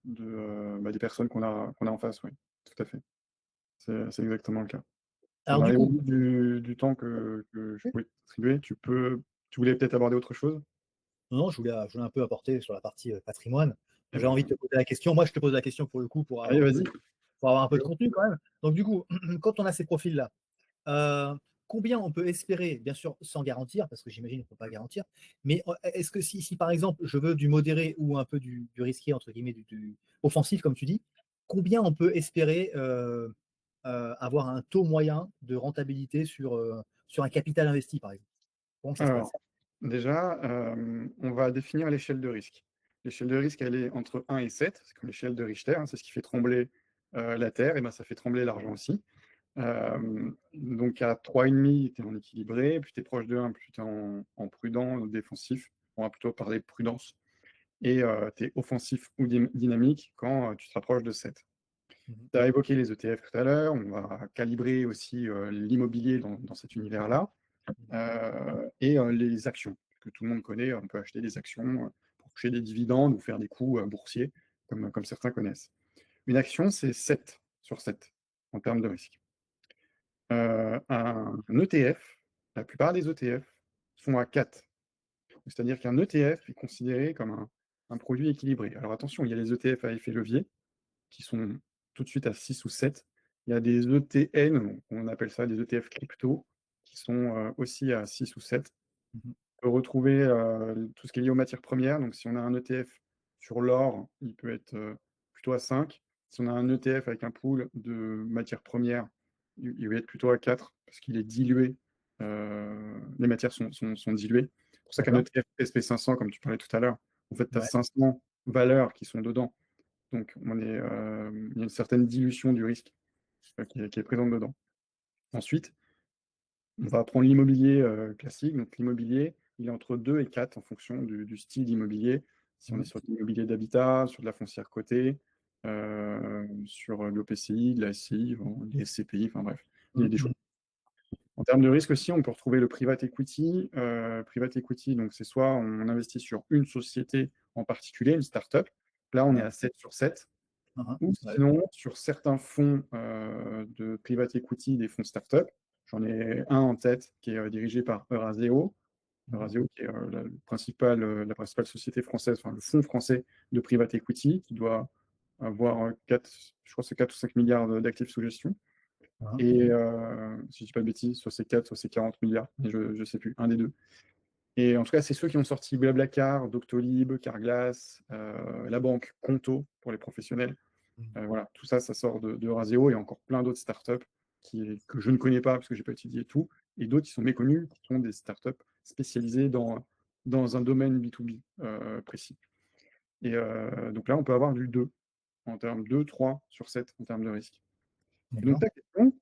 des personnes qu'on a en face, oui. Tout à fait. C'est exactement le cas. On Alors, du arrive au coup, bout du temps que je pouvais t'attribuer. Tu voulais peut-être aborder autre chose? non, non, je voulais un peu apporter sur la partie patrimoine. Eh J'ai envie de ben, te poser la question. Moi, je te pose la question pour le coup, allez, vas-y. pour avoir un peu de contenu quand même. Donc, du coup, quand on a ces profils-là, Euh, combien on peut espérer, bien sûr, sans garantir, parce que j'imagine qu'on ne peut pas garantir, mais est-ce que si, par exemple, je veux du modéré ou un peu du risqué, entre guillemets, du offensif, comme tu dis, combien on peut espérer avoir un taux moyen de rentabilité sur un capital investi, par exemple? Comment ça se passe? Alors, déjà, on va définir l'échelle de risque. L'échelle de risque, elle est entre 1 et 7. C'est comme l'échelle de Richter, hein, c'est ce qui fait trembler la Terre, et ben, ça fait trembler l'argent aussi. Donc à 3,5, tu es en équilibré, plus tu es proche de 1, plus tu es en prudent ou défensif. On va plutôt parler de prudence. Et tu es offensif ou dynamique quand tu te rapproches de 7. Mhm. Tu as évoqué les ETF tout à l'heure, on va calibrer aussi l'immobilier dans cet univers-là, et les actions, que tout le monde connaît. On peut acheter des actions pour toucher des dividendes ou faire des coups boursiers, comme certains connaissent. Une action, c'est 7 sur 7 en termes de risque. Un ETF, la plupart des ETF sont à 4. C'est-à-dire qu'un ETF est considéré comme un produit équilibré. Alors attention, il y a les ETF à effet levier qui sont tout de suite à 6 ou 7. Il y a des ETN, on appelle ça des ETF crypto, qui sont aussi à 6 ou 7. peut retrouver tout ce qui est lié aux matières premières. Donc, si on a un ETF sur l'or, il peut être plutôt à 5. Si on a un ETF avec un pool de matières premières, il va être plutôt à 4 parce qu'il est dilué. Les matières sont diluées. C'est pour ça qu'un D'accord? ETF SP500, comme tu parlais tout à l'heure, en fait, tu as Ouais. 500 valeurs qui sont dedans. Donc, il y a une certaine dilution du risque qui est présente dedans. Ensuite, on va prendre l'immobilier classique. Donc, l'immobilier, il est entre 2 et 4 en fonction du style d'immobilier. Si on est Mhm. sur de l'immobilier d'habitat, sur de la foncière cotée, sur de l'OPCI, de la SCI, bon, des SCPI, enfin bref, il y a des choix. Mhm. En termes de risque aussi, on peut retrouver le private equity. Private equity, donc c'est soit on investit sur une société en particulier, une startup. Là, on est Ouais. à 7 sur 7. Mhm. Ou Ouais. sinon, sur certains fonds de private equity, des fonds startup, j'en ai un en tête qui est dirigé par Eurazeo. Mhm. Eurazeo, qui est la principale société française, enfin le fonds français de private equity, qui doit avoir 4, je crois que c'est 4 ou 5 milliards d'actifs sous gestion. Mhm. Et si je ne dis pas de bêtises, soit c'est 4, soit c'est 40 milliards, mais je ne sais plus, un des deux. Et en tout cas, c'est ceux qui ont sorti Blablacar, Doctolib, Carglass, la banque Conto pour les professionnels. Mhm. Voilà, tout ça, ça sort de Raseo et encore plein d'autres startups que je ne connais pas parce que je n'ai pas étudié tout, et d'autres qui sont méconnus, qui sont des startups spécialisées dans un domaine B2B précis. Et donc là, on peut avoir du 2 en termes de 3 sur 7 en termes de risque. Et donc D'accord. ta question,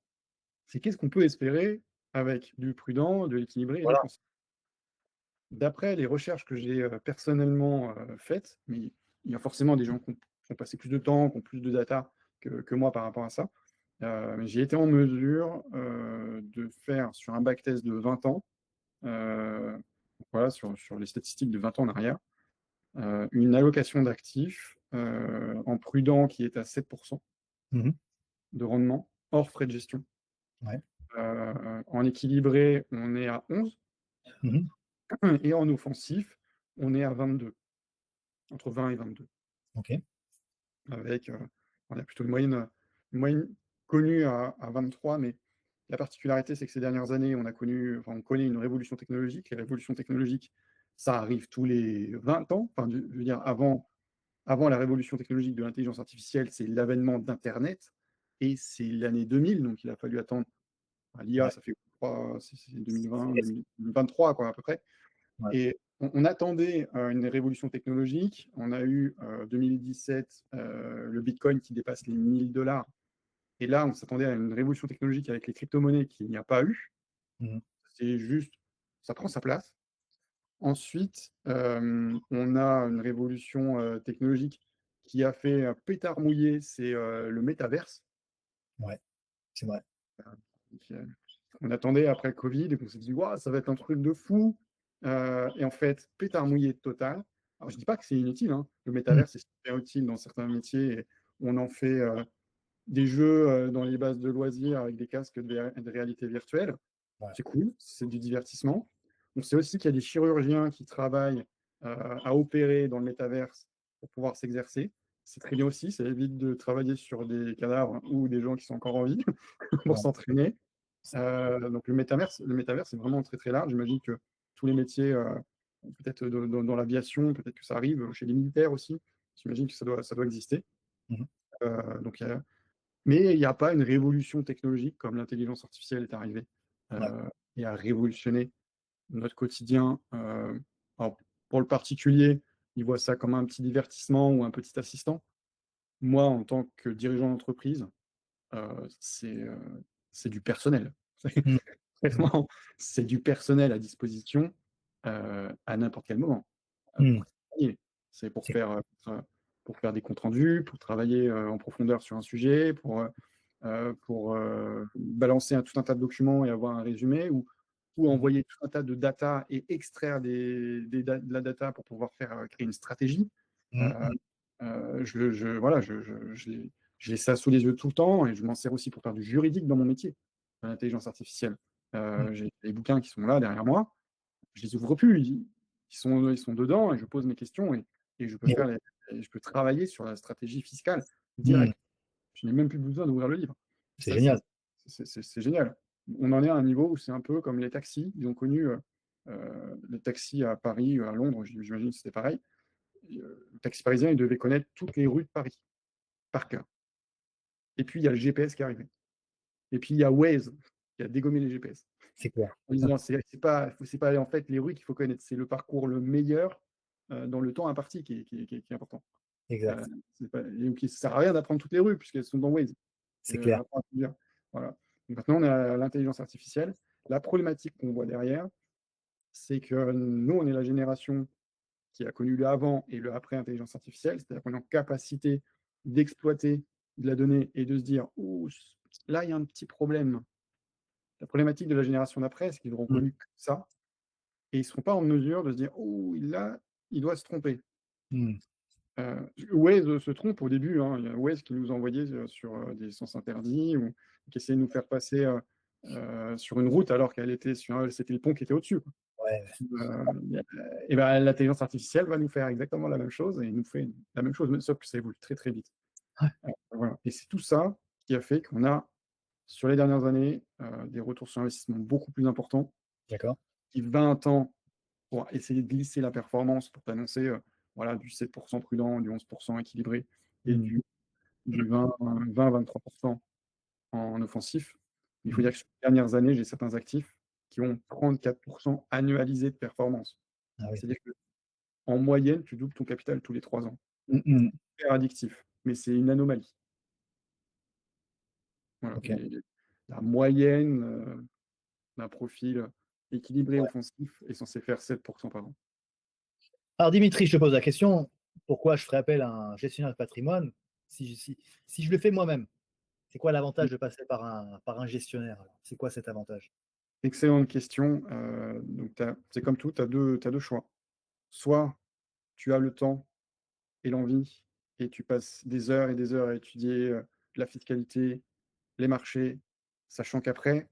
c'est qu'est-ce qu'on peut espérer avec du prudent, de l'équilibré et Voilà. défensif. D'après les recherches que j'ai personnellement faites, mais il y a forcément des gens qui ont passé plus de temps, qui ont plus de data que moi par rapport à ça. Mais j'ai été en mesure de faire sur un backtest de 20 ans, euh, voilà, sur les statistiques de 20 ans en arrière, une allocation d'actifs en prudent qui est à 7% Mhm. de rendement, hors frais de gestion. Ouais. En équilibré, on est à 11, Mhm. et en offensif, on est à 22, entre 20 et 22. Ok. Avec, on a plutôt une moyenne connue à 23, mais la particularité, c'est que ces dernières années, on connaît une révolution technologique. Les révolutions technologiques, ça arrive tous les 20 ans. Enfin, je veux dire, avant la révolution technologique de l'intelligence artificielle, c'est l'avènement d'Internet, et c'est l'année 2000, donc il a fallu attendre. Enfin, l'IA, Ouais. ça fait quoi, c'est 2020, C'est- 2023, quoi, à peu près. Ouais. Et on attendait une révolution technologique. On a eu 2017 le Bitcoin qui dépasse les 1000 $. Et là, on s'attendait à une révolution technologique avec les crypto-monnaies qu'il n'y a pas eu. Mhm. C'est juste, ça prend sa place. Ensuite, on a une révolution technologique qui a fait un pétard mouillé, c'est le métaverse. Ouais. C'est vrai. Donc, on attendait après le Covid et on s'est dit, waouh, ça va être un truc de fou. Et en fait, pétard mouillé total. Alors, je dis pas que c'est inutile, hein. Le Mhm. métavers, c'est super utile dans certains métiers. Et on en fait des jeux dans les bases de loisirs avec des casques de réalité virtuelle. Ouais. C'est cool, c'est du divertissement. On sait aussi qu'il y a des chirurgiens qui travaillent à opérer dans le métaverse pour pouvoir s'exercer. C'est très bien aussi, ça évite de travailler sur des cadavres ou des gens qui sont encore en vie pour Ouais. s'entraîner. Donc le métavers, c'est vraiment très très large. J'imagine que tous les métiers, peut-être dans l'aviation, peut-être que ça arrive chez les militaires aussi. J'imagine que ça doit exister. Mhm. Donc, mais il n'y a pas une révolution technologique comme l'intelligence artificielle est arrivée Ouais. et a révolutionné notre quotidien. Alors, pour le particulier, il voit ça comme un petit divertissement ou un petit assistant. Moi, en tant que dirigeant d'entreprise, c'est du personnel. Mhm. Mhm. Vraiment, c'est du personnel à disposition à n'importe quel moment Mhm. pour travailler. C'est pour faire des comptes rendus, pour travailler en profondeur sur un sujet, pour balancer tout un tas de documents et avoir un résumé, ou Mhm. envoyer tout un tas de data et extraire de la data pour pouvoir créer une stratégie. Euh, Mhm. voilà, j'ai ça sous les yeux tout le temps et je m'en sers aussi pour faire du juridique dans mon métier, l'intelligence artificielle. Mhm. J'ai des bouquins qui sont là derrière moi, je les ouvre plus, ils sont dedans et je pose mes questions et Mhm. je peux travailler sur la stratégie fiscale Mhm. directe. Je n'ai même plus besoin d'ouvrir le livre. Et C'est ça, génial. c'est génial. On en est à un niveau où c'est un peu comme les taxis. Ils ont connu les taxis à Paris, à Londres, j'imagine que c'était pareil. Le taxi parisien, il devait connaître toutes les rues de Paris, par cœur. Et puis, il y a le GPS qui est arrivé. Et puis, il y a Waze qui a dégommé les GPS. C'est clair. En disant, c'est pas en fait les rues qu'il faut connaître, c'est le parcours le meilleur dans le temps imparti qui est important. Euh, Exact. et donc, ça ne sert à rien d'apprendre toutes les rues puisqu'elles sont dans Waze. C'est clair. Apprendre à conduire. Voilà. Donc maintenant, on a l'intelligence artificielle. La problématique qu'on voit derrière, c'est que nous, on est la génération qui a connu le avant et le après intelligence artificielle, c'est-à-dire qu'on est en capacité d'exploiter de la donnée et de se dire, ouh, là, il y a un petit problème. La problématique de la génération d'après, c'est qu'ils n'auront Mm. connu que ça et ils ne seront pas en mesure de se dire, oh, là, il doit se tromper. Mm. Waze se trompe au début, hein. Il y a Waze qui nous envoyait sur des sens interdits ou qui essayait de nous faire passer sur une route alors qu'elle était c'était le pont qui était au-dessus. Ouais, Et ben, l'intelligence artificielle va nous faire exactement la même chose et nous fait la même chose, sauf que ça évolue très très vite. ouais. Voilà. Et c'est tout ça qui a fait qu'on a, sur les dernières années, des retours sur investissement beaucoup plus importants, D'accord. qui 20 ans pour essayer de glisser la performance, pour t'annoncer voilà, du 7% prudent, du 11% équilibré et Mm. du 20-23% en offensif. Il faut Mm. dire que sur les dernières années, j'ai certains actifs qui ont 34% annualisé de performance. Ah oui. C'est-à-dire qu'en moyenne, tu doubles ton capital tous les 3 ans. Mm, mm. C'est super addictif, mais c'est une anomalie. Voilà. Ok. La moyenne d'un profil équilibré Ouais. offensif est censé faire 7% par an. Alors Dimitri, je te pose la question, pourquoi je ferais appel à un gestionnaire de patrimoine si je le fais moi-même? C'est quoi l'avantage de passer par un gestionnaire alors? C'est quoi cet avantage? Excellente question. Donc, c'est comme tout, tu as deux choix. Soit tu as le temps et l'envie et tu passes des heures et des heures à étudier la fiscalité, les marchés, sachant qu'après,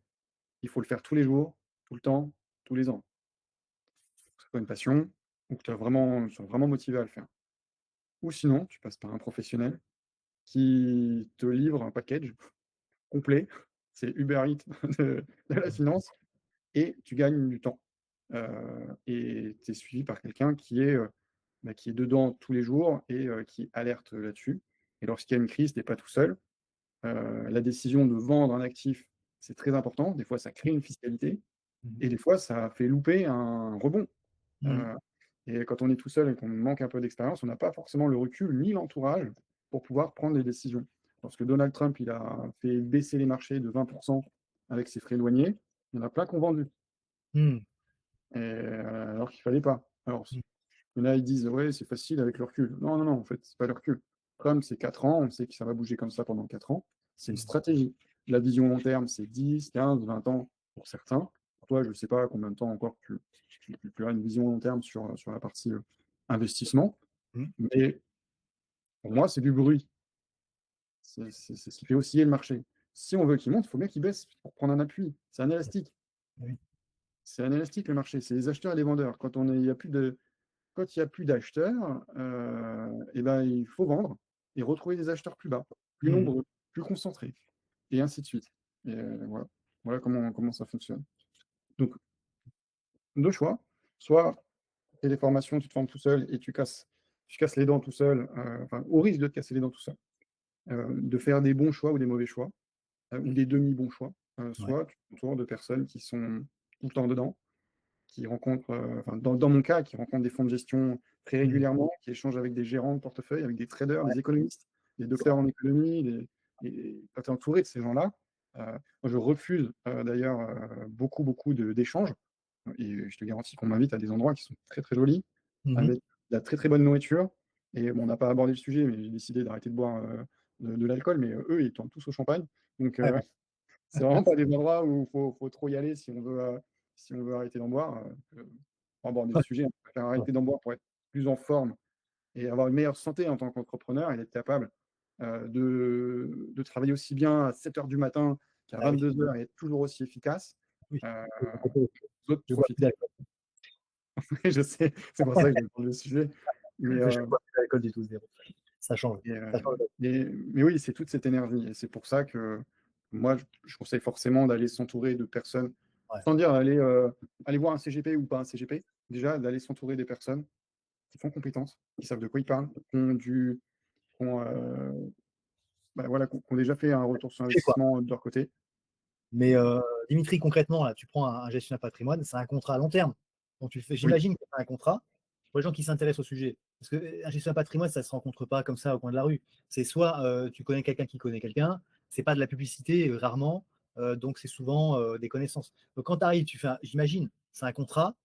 il faut le faire tous les jours, tout le temps, tous les ans. C'est pas une passion ou que tu es vraiment motivé à le faire. Ou sinon, tu passes par un professionnel qui te livre un package complet, c'est Uber Eats de la finance, et tu gagnes du temps. Et tu es suivi par quelqu'un qui est dedans tous les jours et qui alerte là-dessus. Et lorsqu'il y a une crise, tu n'es pas tout seul. La décision de vendre un actif, c'est très important. Des fois, ça crée une fiscalité Mhm. et des fois, ça fait louper un rebond. Mhm. Euh, et quand on est tout seul et qu'on manque un peu d'expérience, on n'a pas forcément le recul ni l'entourage pour pouvoir prendre les décisions. Lorsque Donald Trump il a fait baisser les marchés de 20% avec ses frais douaniers, il y en a plein qui ont vendu, Mhm. alors qu'il ne fallait pas. Alors, il y en a, ils disent, ouais, c'est facile avec le recul. Non, non, non, en fait, c'est pas le recul. Trump, c'est 4 ans, on sait que ça va bouger comme ça pendant 4 ans. C'est une Mhm. stratégie. La vision long terme, c'est 10, 15, 20 ans pour certains. Pour toi, je ne sais pas combien de temps encore tu as une vision long terme sur la partie investissement. Mhm. Mais pour moi, c'est du bruit. C'est ce qui fait osciller le marché. Si on veut qu'il monte, il faut bien qu'il baisse pour prendre un appui. C'est un élastique. Oui. C'est un élastique, le marché. C'est les acheteurs et les vendeurs. Il n'y a plus de, quand il n'y a plus d'acheteurs, eh ben, il faut vendre et retrouver des acheteurs plus bas, plus Mhm. nombreux, plus concentrés, et ainsi de suite. Et voilà, voilà comment ça fonctionne. Donc, deux choix. Soit tu fais des formations, tu te formes tout seul et tu casses les dents tout seul, enfin, au risque de te casser les dents tout seul, de faire des bons choix ou des mauvais choix, ou des demi-bons choix. Ouais. Soit tu t'entoures de personnes qui sont tout le temps dedans, qui rencontrent, enfin, dans mon cas, qui rencontrent des fonds de gestion très Mhm. régulièrement, qui échangent avec des gérants de portefeuille, avec des traders, Ouais. des économistes, des C'est docteurs en économie. Et quand tu es entouré de ces gens-là, moi, je refuse d'ailleurs beaucoup, beaucoup d'échanges. Et je te garantis qu'on m'invite à des endroits qui sont très, très jolis, Mhm. avec de la très, très bonne nourriture. Et bon, on n'a pas abordé le sujet, mais j'ai décidé d'arrêter de boire de l'alcool, mais eux, ils tournent tous au champagne. Donc, Ouais. c'est vraiment pas des endroits où il faut trop y aller si on veut arrêter d'en boire. Pour aborder le Ouais. sujet, on préfère Ouais. arrêter d'en boire pour être plus en forme et avoir une meilleure santé en tant qu'entrepreneur et d'être capable de travailler aussi bien à 7 heures du matin qu'à Ah oui. 22 heures et être toujours aussi efficace. Oui. Euh, De mon côté, aux autres je bois plus profiter. d'alcool. Je sais, c'est pour ça que je parle le sujet. Mais, Je bois plus d'alcool du tout, zéro. Ça change. et, Ça change. mais oui, c'est toute cette énergie. Et c'est pour ça que moi, je conseille forcément d'aller s'entourer de personnes Ouais. sans dire aller voir un CGP ou pas un CGP, déjà d'aller s'entourer des personnes qui sont compétentes, qui savent de quoi ils parlent, qui ont, bah, voilà, qui ont déjà fait un retour sur Je sais quoi. investissement de leur côté. Mais Dimitri, concrètement, là, tu prends un gestionnaire patrimoine, c'est un contrat à long terme. Donc tu fais, Oui, j'imagine que c'est un contrat pour les gens qui s'intéressent au sujet. Parce qu'un gestionnaire patrimoine, ça ne se rencontre pas comme ça au coin de la rue. C'est soit tu connais quelqu'un qui connaît quelqu'un, c'est pas de la publicité, rarement, donc c'est souvent des connaissances. Donc quand tu arrives, j'imagine, c'est un contrat,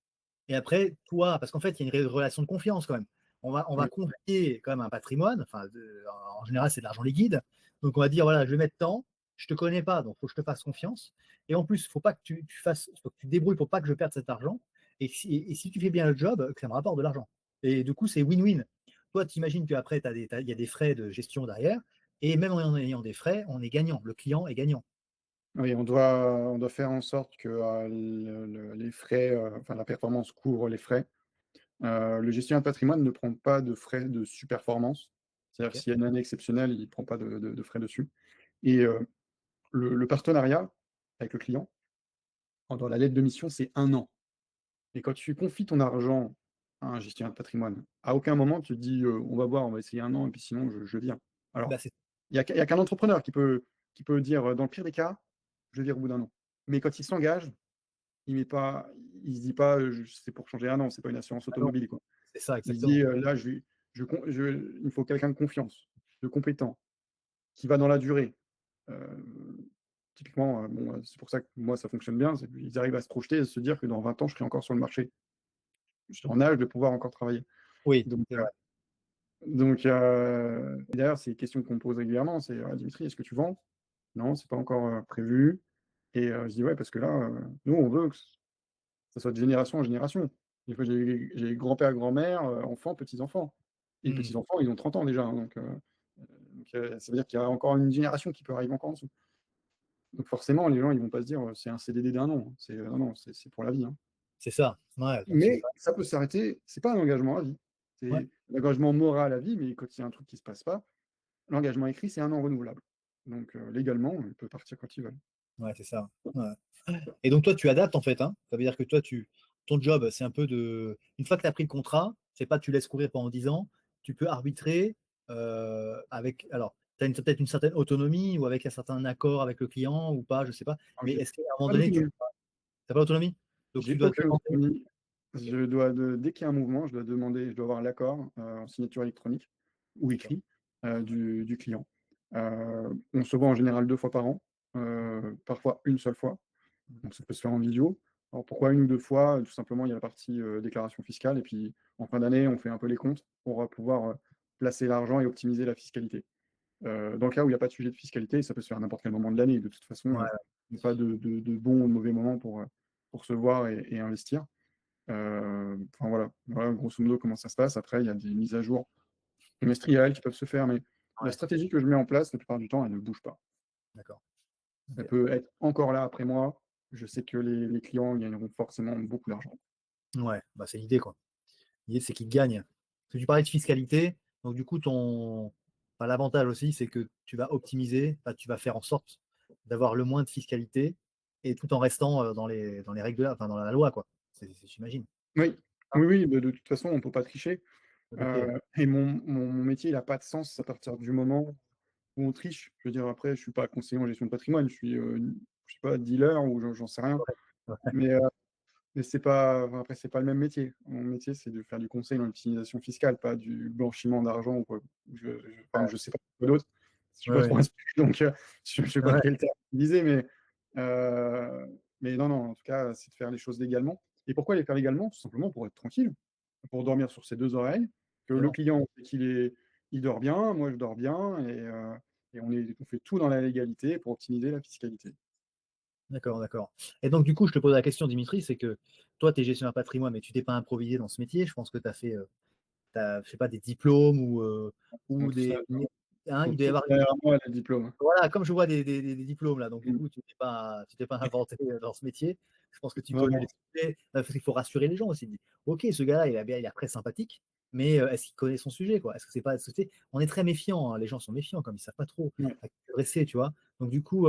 et après, toi, parce qu'en fait, il y a une relation de confiance quand même. On va oui, confier quand même un patrimoine. Enfin, en général, c'est de l'argent liquide. Donc, on va dire, voilà, je vais mettre tant, je ne te connais pas, donc il faut que je te fasse confiance. Et en plus, il faut pas que tu fasses, faut que tu te débrouilles pour pas que je perde cet argent. Et si tu fais bien le job, que ça me rapporte de l'argent. Et du coup, c'est win-win. Toi, tu imagines qu'après, il y a des frais de gestion derrière. Et même en ayant des frais, on est gagnant. Le client est gagnant. oui, on doit faire en sorte que les frais, enfin la performance couvre les frais. Le gestionnaire de patrimoine ne prend pas de frais de sous-performance. C'est-à-dire que OK. s'il y a une année exceptionnelle, il ne prend pas de frais dessus. Et le partenariat avec le client, dans la lettre de mission, c'est 1 an. Et quand tu confies ton argent à un gestionnaire de patrimoine, à aucun moment tu te dis on va voir, on va essayer 1 an, et puis sinon je viens. Bah, Alors, c'est il y a qu'un entrepreneur qui peut dire dans le pire des cas, je vire au bout d'1 an. Mais quand il s'engage, il met pas, il se dit pas c'est pour changer 1 an, c'est pas une assurance ah non, automobile, quoi. c'est ça, Il se dit exactement. là, il me faut quelqu'un de confiance, de compétent, qui va dans la durée. Typiquement, bon, c'est pour ça que moi ça fonctionne bien, c'est qu'ils arrivent à se projeter et à se dire que dans 20 ans, je serai encore sur le marché. Je suis en âge de pouvoir encore travailler. Oui, Donc, c'est vrai. et d'ailleurs, c'est une question qu'on me pose régulièrement, c'est Dimitri, est-ce que tu vends? Non, c'est pas encore prévu. Et je dis ouais, parce que là, nous, on veut que ça soit de génération en génération. Des fois, j'ai grand-père, grand-mère, enfants, petits-enfants. Et les Hmm. petits-enfants, ils ont 30 ans déjà, hein, ça veut dire qu'il y a encore une génération qui peut arriver encore en dessous. Donc forcément, les gens, ils vont pas se dire c'est un CDD d'1 an, hein. Non, non, c'est pour la vie, hein. C'est ça. Ouais, donc c'est Mais ça peut s'arrêter, c'est pas un engagement à vie. ouais, C'est un engagement moral à vie, mais quand il y a un truc qui se passe pas, l'engagement écrit, c'est 1 an renouvelable. Donc légalement, il peut partir quand il veut. ouais, c'est ça. Ouais. Et donc toi, tu adaptes en fait, hein. Ça veut dire que toi, ton job, c'est un peu de. Une fois que tu as pris le contrat, c'est pas tu laisses courir pendant 10 ans, tu peux arbitrer avec. Alors, tu as peut-être une certaine autonomie ou avec un certain accord avec le client ou pas, je sais pas. Alors, Mais j'ai est-ce qu'à un moment pas donné, tu d'autonomie. n'as pas d'autonomie? Donc tu J'ai dois aucune demander. autonomie. Dès qu'il y a un mouvement, je dois demander, je dois avoir l'accord en signature électronique ou D'accord. écrit du client. On se voit en général 2 fois par an, parfois une seule fois. Donc ça peut se faire en vidéo. Alors pourquoi une ou 2 fois? Tout simplement, il y a la partie déclaration fiscale et puis en fin d'année, on fait un peu les comptes pour pouvoir placer l'argent et optimiser la fiscalité. Dans le cas où il n'y a pas de sujet de fiscalité, ça peut se faire à n'importe quel moment de l'année. De toute façon, Ouais, il n'y a pas de bon ou de mauvais moment pour se voir et investir. Enfin voilà. Voilà, grosso modo comment ça se passe. Après, il y a des mises à jour trimestrielles qui peuvent se faire, mais la ouais, stratégie que je mets en place, la plupart du temps, elle ne bouge pas. d'accord. Elle Ok. peut être encore là après moi. Je sais que les clients gagneront forcément beaucoup d'argent. Ouais, bah c'est l'idée, quoi. L'idée, c'est qu'ils gagnent. Parce que tu parlais de fiscalité, donc du coup, enfin, l'avantage aussi, c'est que tu vas optimiser, enfin, tu vas faire en sorte d'avoir le moins de fiscalité et tout en restant dans les règles, enfin, dans la loi, quoi. J'imagine. Oui, Hein, oui, oui, de toute façon, on ne peut pas tricher. le papier. Et mon métier, il n'a pas de sens à partir du moment où on triche. Je veux dire, après, je ne suis pas conseiller en gestion de patrimoine, je suis pas, dealer ou j'en sais rien. Ouais, ouais, Mais, c'est pas, enfin, après, c'est pas le même métier. Mon métier, c'est de faire du conseil dans l'optimisation fiscale, pas du blanchiment d'argent ou quoi. Enfin, je sais pas quoi d'autre. Je suis ouais, pas ouais, trop inspiré, donc je ne sais pas ouais, quel terme utiliser, euh, mais non, non, en tout cas, c'est de faire les choses légalement. Et pourquoi les faire légalement? Tout simplement pour être tranquille, pour dormir sur ses 2 oreilles, que le excellent. client, il dort bien, moi je dors bien, et on fait tout dans la légalité pour optimiser la fiscalité. D'accord, d'accord. Et donc, du coup, je te pose la question, Dimitri, c'est que toi, tu es gestionnaire patrimoine, mais tu t'es pas improvisé dans ce métier. Je pense que tu as fait, je sais pas, des diplômes Ils sont ou tous, des. Hein, sont il doit y tous avoir. derrière moi, les diplômes. Voilà, comme je vois des diplômes là, donc du Mm. coup, tu t'es pas inventé dans ce métier. Je pense que tu Non, connais non, les sujets. Parce qu'il faut rassurer les gens aussi. Ok, ce gars-là, il a l'air très sympathique, mais est-ce qu'il connaît son sujet, quoi? Est-ce que c'est pas, on est très méfiant, hein, les gens sont méfiants, comme ils savent pas trop ouais. à qui s'adresser, tu vois. Donc du coup,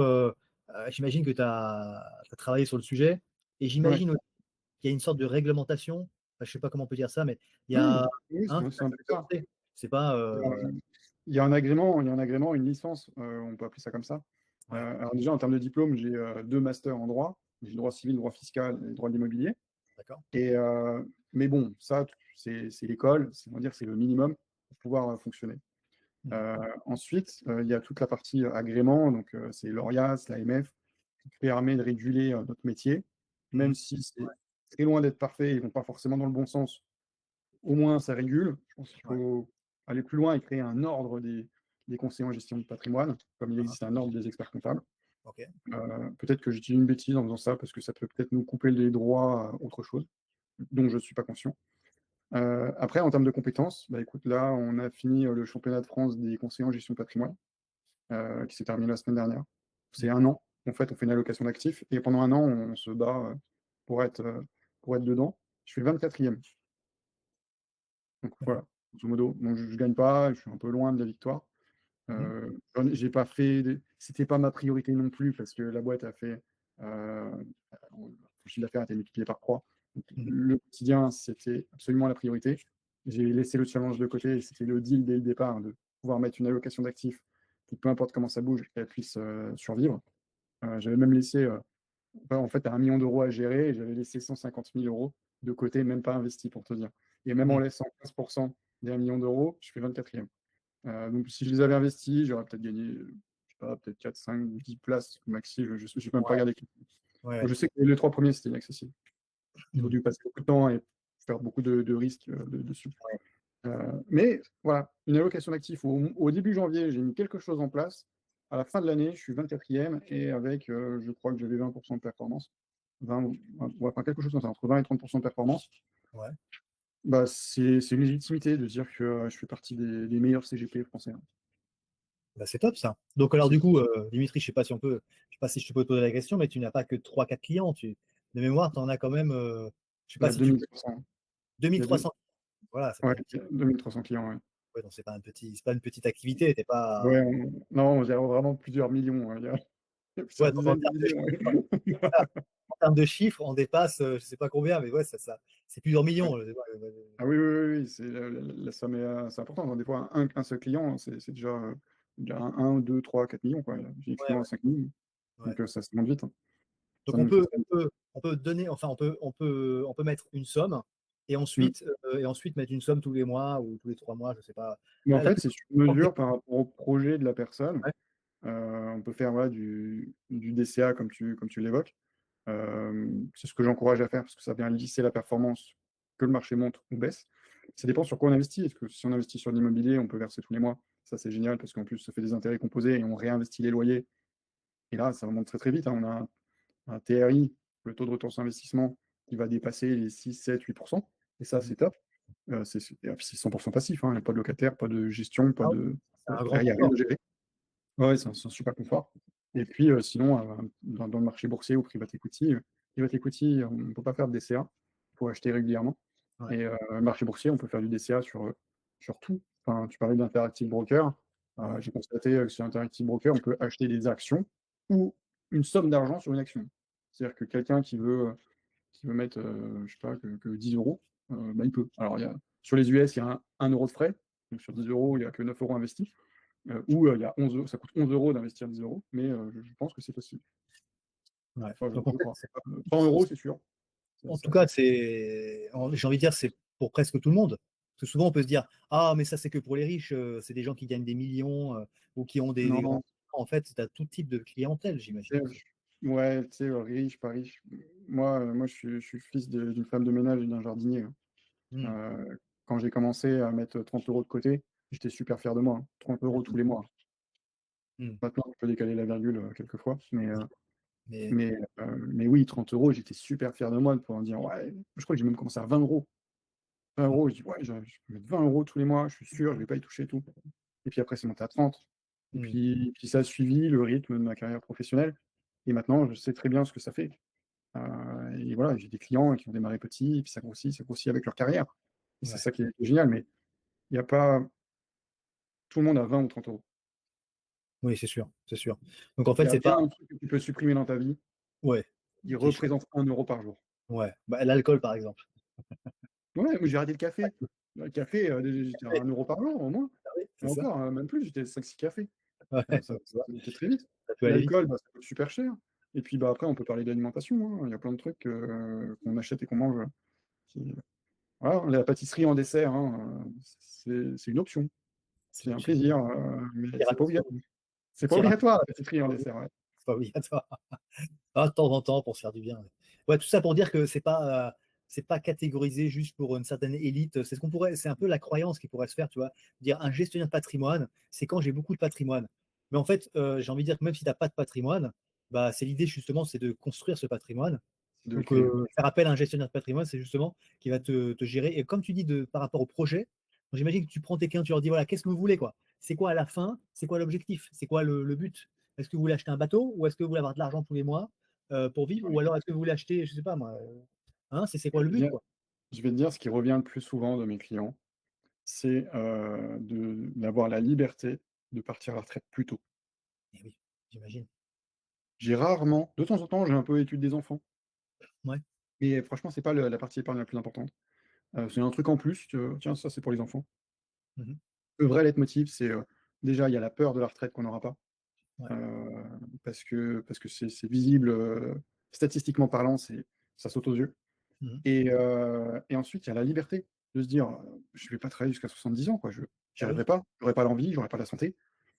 j'imagine que tu as travaillé sur le sujet. Et Ouais. j'imagine aussi qu'il y a une sorte de réglementation, enfin, je sais pas comment on peut dire ça, mais il y a Oui, oui, hein, c'est un peu ça ça. se fait. C'est pas, Il y a un agrément, une licence, on peut appeler ça comme ça. ouais, Alors déjà, en termes de diplôme, j'ai 2 masters en droit. J'ai le droit civil, le droit fiscal et le droit de l'immobilier. d'accord. Et, mais bon, ça, c'est l'école, on va dire, c'est le minimum pour pouvoir fonctionner. Mmh. Ensuite, il y a toute la partie agrément, donc c'est l'ORIAS, l'AMF, qui permet de réguler notre métier, Mmh. même si c'est très loin d'être parfait, ils ne vont pas forcément dans le bon sens. Au moins, ça régule. Je pense qu'il Ouais. faut aller plus loin et créer un ordre des conseillers en gestion de patrimoine, comme il Hein, hein. existe un ordre des experts comptables. OK. Peut-être que j'utilise une bêtise en faisant ça, parce que ça peut peut-être nous couper les droits à autre chose, dont je ne suis pas conscient. Après, en termes de compétences, bah, écoute, là, on a fini le championnat de France des conseillers en gestion de patrimoine, qui s'est terminé la semaine dernière. C'est Mmh. un an. En fait, on fait une allocation d'actifs et pendant un an, on se bat pour être, euh, pour être dedans. Je fais 24e. Donc D'accord. voilà, grosso modo. Donc, je ne gagne pas, je suis un peu loin de la victoire. Mmh. J'ai pas fait, c'était pas ma priorité non plus parce que la boîte a fait, le chiffre d'affaires a été multiplié par 3. Donc, Mmh. le quotidien, c'était absolument la priorité. J'ai laissé le challenge de côté et c'était le deal dès le départ de pouvoir mettre une allocation d'actifs qui, peu importe comment ça bouge, qu'elle puisse survivre. J'avais même laissé, en fait, 1 million d'euros à gérer et j'avais laissé 150 000 euros de côté, même pas investi pour te dire. Et même en Mmh. laissant 15% des 1 million d'euros, je fais 24e. Donc, si je les avais investis, j'aurais peut-être gagné, je sais pas, peut-être 4, 5, 10 places maxi. Je n'ai même pas Ouais, regardé. ouais, Je sais que les 3 premiers, c'était inaccessible. Ils ont mmh, dû passer beaucoup de temps et faire beaucoup de risques dessus. ouais. Mais voilà, une allocation d'actifs. Au début janvier, j'ai mis quelque chose en place. À la fin de l'année, je suis 24e et avec, je crois que j'avais 20% de performance. 20, ouais, enfin, quelque chose comme ça, entre 20 et 30% de performance. Ouais. Bah, c'est une légitimité de dire que je fais partie des meilleurs CGP français, hein. Bah, c'est top ça. Donc alors C'est du coup, Dimitri, je sais pas si je peux te poser la question, mais tu n'as pas que trois quatre clients. De mémoire, tu en as quand même, je sais Il y pas a si tu peux, 2300. Il y a deux- 2300. Voilà, ça ouais, fait un petit. il y a 2300 clients. Ouais, Ouais, donc c'est pas une petite activité. T'es ouais pas. non, on gère vraiment plusieurs millions, hein. Il y a Ouais, plusieurs donc en dizaines de termes de millions. chiffres, Ouais. voilà, en termes de chiffres, on dépasse, je sais pas combien, mais ouais, c'est plusieurs millions. Je sais pas, Ah oui, oui, oui, oui, la somme est assez importante, hein. Des fois, un seul client, c'est déjà 1, 2, 3, 4 millions, quoi. J'ai des ouais, clients à 5 millions. ouais. Donc, ça se monte vite, hein. Ça Donc monte très, très vite. on peut donner, enfin on peut mettre une somme Mm. et ensuite mettre une somme tous les mois ou tous les 3 mois, je sais pas. Mais en La fait, plus c'est sur importante, mesure par rapport au projet de la personne. ouais, On peut faire voilà, du DCA comme tu l'évoques. C'est ce que j'encourage à faire parce que ça vient lisser la performance que le marché monte ou baisse. Ça dépend sur quoi on investit. Est-ce que si on investit sur l'immobilier, on peut verser tous les mois? Ça, c'est génial parce qu'en plus, ça fait des intérêts composés et on réinvestit les loyers. Et là, ça monte très très vite, hein. On a un TRI, le taux de retour sur investissement, qui va dépasser les 6, 7, 8%. Et ça, mhm. c'est top. C'est 100% passif, hein. Il n'y a pas de locataire, pas de gestion, pas Ah oui, de. c'est un grand Il n'y a rien confort. à gérer. Ouais, c'est un super confort. Et puis, sinon, dans le marché boursier ou private equity, on ne peut pas faire de DCA. Il faut acheter régulièrement. Ouais, Et le marché boursier, on peut faire du DCA sur tout. Enfin, tu parlais d'Interactive Broker. ouais, J'ai constaté que sur Interactive Broker, on peut acheter des actions ou une somme d'argent sur une action. C'est-à-dire que quelqu'un qui veut mettre, je sais pas, que 10 euros, bah, il peut. Alors, sur les US, il y a 1 euro de frais. Donc, sur 10 euros, il n'y a que 9 euros investis. Ou il y a 11 euros, ça coûte 11 euros d'investir 10 euros, mais je pense que c'est possible. ouais. Enfin, Donc en je fait, crois. 100 euros, c'est sûr. en C'est tout cas, assez. j'ai envie de dire, c'est pour presque tout le monde. Parce que souvent, on peut se dire, ah, mais ça, c'est que pour les riches, c'est des gens qui gagnent des millions ou qui ont des grands. Non, En fait, tu as tout type de clientèle, j'imagine. tu sais, ouais, tu sais, riche, pas riche. Moi je suis fils d'une femme de ménage et d'un jardinier, hein. Hmm, Quand j'ai commencé à mettre 30 euros de côté, j'étais super fier de moi, hein. 30 euros tous les mois. hmm. Maintenant, je peux décaler la virgule quelquefois, Mais mais oui, 30 euros, j'étais super fier de moi de pouvoir dire, ouais, je crois que j'ai même commencé à 20 euros. 20 euros, je dis, ouais, je peux mettre 20 euros tous les mois, je suis sûr, je ne vais pas y toucher et tout. Et puis après, c'est monté à 30. hmm, Puis ça a suivi le rythme de ma carrière professionnelle. Et maintenant, je sais très bien ce que ça fait. Et voilà, j'ai des clients qui ont démarré petits, et puis ça grossit avec leur carrière. Et c'est ouais. ça qui est génial. Mais il n'y a pas tout le monde à 20 ou 30 euros. Oui, c'est sûr, c'est sûr. Donc en Il y fait, a c'est bien pas. un truc que tu peux supprimer dans ta vie, Ouais. il qui est cher. représente 1 € par jour. Ouais, bah, l'alcool, par exemple. Ouais, mais j'ai arrêté le café. Ouais, Le café, j'étais à ouais, 1 € par jour au moins ah oui, et c'est ça. encore, même plus, j'étais 5-6 cafés. Ouais, Ça donc tu vois, ça montait très vite. ça peut aller vite. L'alcool, bah, ça coûte super cher et puis, bah, après on peut parler d'alimentation, hein. Il y a plein de trucs, qu'on achète et qu'on mange, qui voilà, la pâtisserie en dessert, hein, c'est une option. C'est C'est un l'option. plaisir, mais c'est pas Tiramisu, obligatoire. C'est pas tiramisu, obligatoire la pâtisserie en pas obli dessert, ouais. pas obligatoire. Ah, de temps en temps pour se faire du bien, ouais. Ouais, tout ça pour dire que c'est pas catégorisé juste pour une certaine élite. C'est ce qu'on pourrait, c'est un peu la croyance qui pourrait se faire, tu vois. Dire un gestionnaire de patrimoine, c'est quand j'ai beaucoup de patrimoine. Mais en fait, j'ai envie de dire que même si tu as pas de patrimoine, bah, c'est l'idée justement, c'est de construire ce patrimoine. C'est de le Donc, créer. faire appel à un gestionnaire de patrimoine, c'est justement qui va te gérer. Et comme tu dis par rapport au projet, j'imagine que tu prends tes clients, tu leur dis voilà, qu'est-ce que vous voulez, quoi? C'est quoi à la fin? C'est quoi l'objectif? C'est quoi le but? Est-ce que vous voulez acheter un bateau ou est-ce que vous voulez avoir de l'argent tous les mois pour vivre? Ou Ouais. alors est-ce que vous voulez acheter, je sais pas moi, hein, c'est Je quoi vais le te but, dire quoi? je vais te dire ce qui revient le plus souvent de mes clients, c'est, d'avoir la liberté de partir à la retraite plus tôt. Eh oui, j'imagine. J'ai rarement de temps en temps, j'ai un peu étude des enfants, Ouais. mais franchement, c'est pas le la partie épargne la plus importante. C'est un truc en plus que: «Tiens, ça, c'est pour les enfants». Mmh. Le vrai leitmotiv, c'est, déjà, il y a la peur de la retraite qu'on n'aura pas, Ouais. heu, parce que c'est visible, statistiquement parlant, ça saute aux yeux Mmh. et ensuite, il y a la liberté de se dire: «Je vais pas travailler jusqu'à 70 ans, quoi, j'y Bah arriverai oui, pas, j'aurai pas l'envie, j'aurai pas la santé».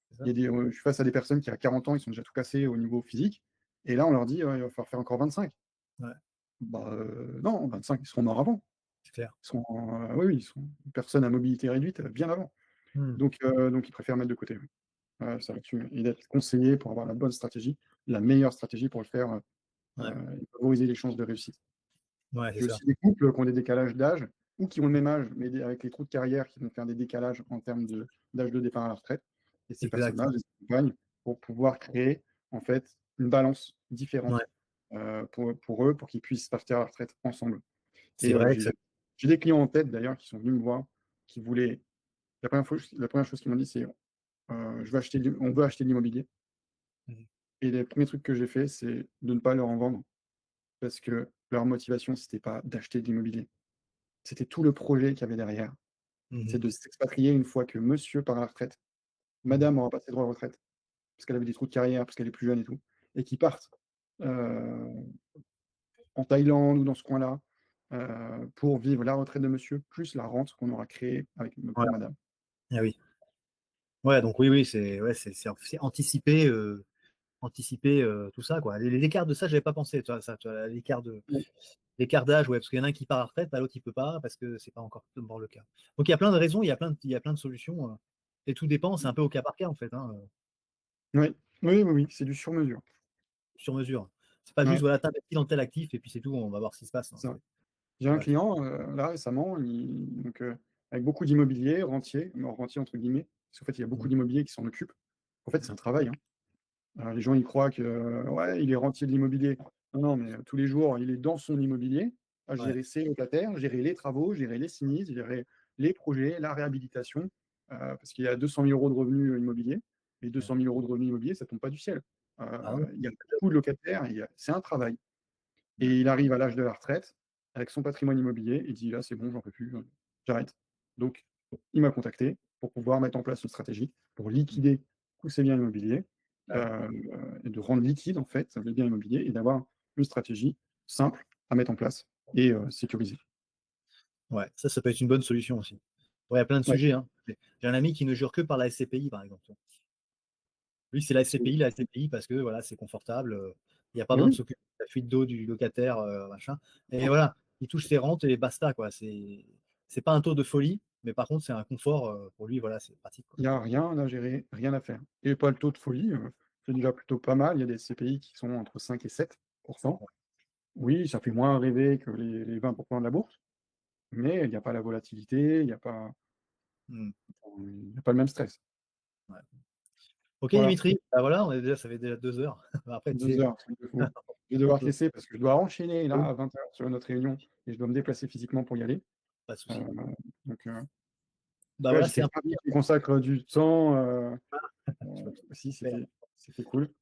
c'est Il y ça. a des Je suis face à des personnes qui, à 40 ans, ils sont déjà tout cassés au niveau physique et là, on leur dit: «Il va falloir faire encore 25». Ouais, Bah, non, 25, ils seront morts avant. c'est clair. Ils sont, oui, oui, ils sont personnes à mobilité réduite, bien avant. Mmh. Donc ils préfèrent mettre de côté, oui. Ça là-dessus et d'être conseillé pour avoir la bonne stratégie, la meilleure stratégie pour le faire, Ouais, et favoriser les chances de réussite. ouais, c'est J'ai ça. aussi des couples qui ont des décalages d'âge ou qui ont le même âge, mais avec les trous de carrière qui vont faire des décalages en termes d'âge de départ à la retraite et ces Exact. personnes-là, je les accompagne pour pouvoir créer, en fait, une balance Ouais, différente, pour eux, pour qu'ils puissent partir à la retraite ensemble c'est et vrai que ça. j'ai des clients en tête d'ailleurs qui sont venus me voir, qui voulaient la première chose qu'ils m'ont dit c'est: on veut acheter de l'immobilier» Mmh. et les premiers trucs que j'ai fait, c'est de ne pas leur en vendre parce que leur motivation, c'était pas d'acheter de l'immobilier. C'était tout le projet qu'il y avait derrière. C'est Mmh. de s'expatrier une fois que monsieur part à la retraite. Mmh. Madame aura pas ses droits à retraite, parce qu'elle avait des trous de carrière, parce qu'elle est plus jeune et tout, et qu'ils partent, heu, en Thaïlande ou dans ce coin-là, pour vivre la retraite de monsieur, plus la rente qu'on aura créée avec Ouais. pour madame. Ah oui. Ouais, donc oui, oui, c'est ouais, c'est anticiper, anticiper, tout ça, quoi. Les écarts de ça, j'avais pas pensé, tu vois, Ouais. l'écart d'âge, ouais, parce qu'il y en a un qui part à la retraite, bah, l'autre il peut pas parce que c'est pas encore totalement le cas. Donc il y a plein de raisons, il y a plein de solutions, et tout dépend, c'est un peu au cas par cas en fait, hein, Oui, oui, oui, oui, c'est du sur mesure. sur mesure. C'est pas juste Ouais, voilà, tu investis dans tel actif et puis c'est tout, on va voir ce qui se passe, hein, c'est ça. c'est J'ai un ouais, client, là récemment, avec beaucoup d'immobilier, «rentier», mais «rentier» entre guillemets, parce qu'en fait, il y a beaucoup mmh, d'immobiliers qui s'en occupent. En fait, c'est ouais, un travail, hein. Les gens, ils croient que, ouais, il est rentier de l'immobilier. Non, non, mais tous les jours, il est dans son immobilier, à ouais, gérer ses locataires, gérer les travaux, gérer les sinistres, gérer les projets, la réhabilitation, parce qu'il y a 200 000 € de revenus immobiliers. Les ouais. 200 000 € de revenus immobiliers, ça tombe pas du ciel. Ah non, Il y a beaucoup de locataires, c'est un travail. ouais, Et il arrive à l'âge de la retraite avec son patrimoine immobilier, il dit: «Là, c'est bon, j'en peux plus, j'arrête». Donc il m'a contacté pour pouvoir mettre en place une stratégie pour mmh, liquider tous ses biens immobiliers, bah oui, heu et de rendre liquide, en fait, les biens immobiliers et d'avoir une stratégie simple à mettre en place et sécurisée. ouais, ça peut être une bonne solution aussi. Ouais, il y a plein de Ouais, sujets, hein. J'ai un ami qui ne jure que par la SCPI par exemple, tu vois? Lui, c'est c'est la SCPI parce que voilà, c'est confortable, il y a pas mais besoin de oui, s'occuper de la fuite d'eau du locataire, machin, et voilà, il touche ses rentes et basta, quoi. C'est pas un taux de folie, mais par contre, c'est un confort, pour lui, voilà, c'est pratique, quoi. il y a rien à gérer, rien à faire et pas le taux de folie, c'est déjà plutôt pas mal. Il y a des CPI qui sont entre 5 et 7. Ouais. Oui, ça fait moins rêver que les 20 de la bourse. Mais il y a pas la volatilité, Mmh, il y a pas le même stress. ouais. OK Voilà, Dimitri, bah, voilà, ça fait déjà 2 heures. Après, tu 2 sais, heures, truc de fou. Je vais on devoir te peut laisser parce que je dois enchaîner là oui, à 20h sur notre réunion et je dois me déplacer physiquement pour y aller. pas de Heu, souci. en tout Bah, cas, voilà, j'étais c'est un ravi plaisir. que tu consacres du temps, Je vois tout aussi, à fait. c'était cool.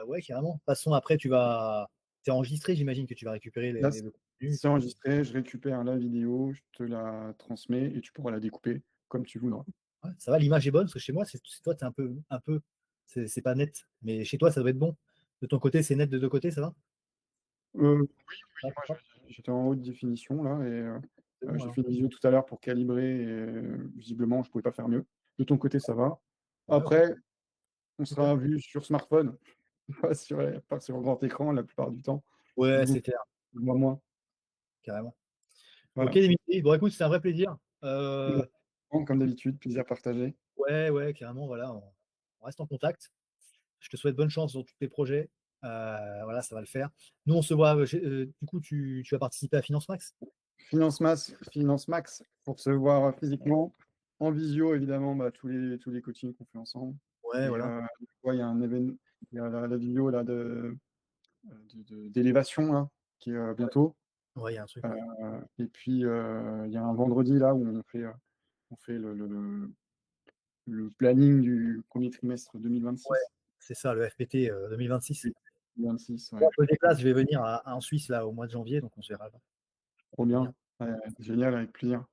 Ouais, carrément. De toute façon, après, tu vas C'est enregistré, j'imagine que tu vas récupérer Là, le contenu. c'est enregistré, je récupère la vidéo, je te la transmets et tu pourras la découper comme tu voudras. Ouais, ça va, l'image est bonne? Parce que chez moi, toi, c'est un peu c'est pas net, mais chez toi, ça doit être bon. De ton côté, c'est net de 2 côtés, ça va? Oui, Hop, moi hop, j'étais en haute définition là et c'est bon j'ai alors. fait une visio tout à l'heure pour calibrer et visiblement je pouvais pas faire mieux. De ton côté, ça va. Ouais, OK, Après, on super. sera vu sur smartphone, pas sur grand écran la plupart du temps. Ouais, Donc c'est clair, moi moins. carrément. OK, Voilà. Dimitri, bon écoute, c'était un vrai plaisir. Heu, Bon, comme d'habitude, plaisir partagé. ouais, ouais, carrément, voilà, on reste en contact. Je te souhaite bonne chance dans tous tes projets. Voilà, ça va le faire. Nous, on se voit, du coup, tu vas participer à Finance Max? Finance Max pour se voir physiquement. En visio, évidemment, bah, tous les coachings qu'on fait ensemble. Ouais, Et voilà. ouais, il y a un événement, il y a la vidéo là, d'élévation là, qui est bientôt. Ouais, il y a un truc, ouais. Et puis, il y a un vendredi là où on fait le planning du premier trimestre Ouais, 2026. c'est ça, le FPT, 2026. Oui, 26, Moi, ouais. je me déplace, je vais venir en Suisse, là, au mois de janvier, donc on se verra là. Trop Venir, bien. Ouais, génial, avec plaisir.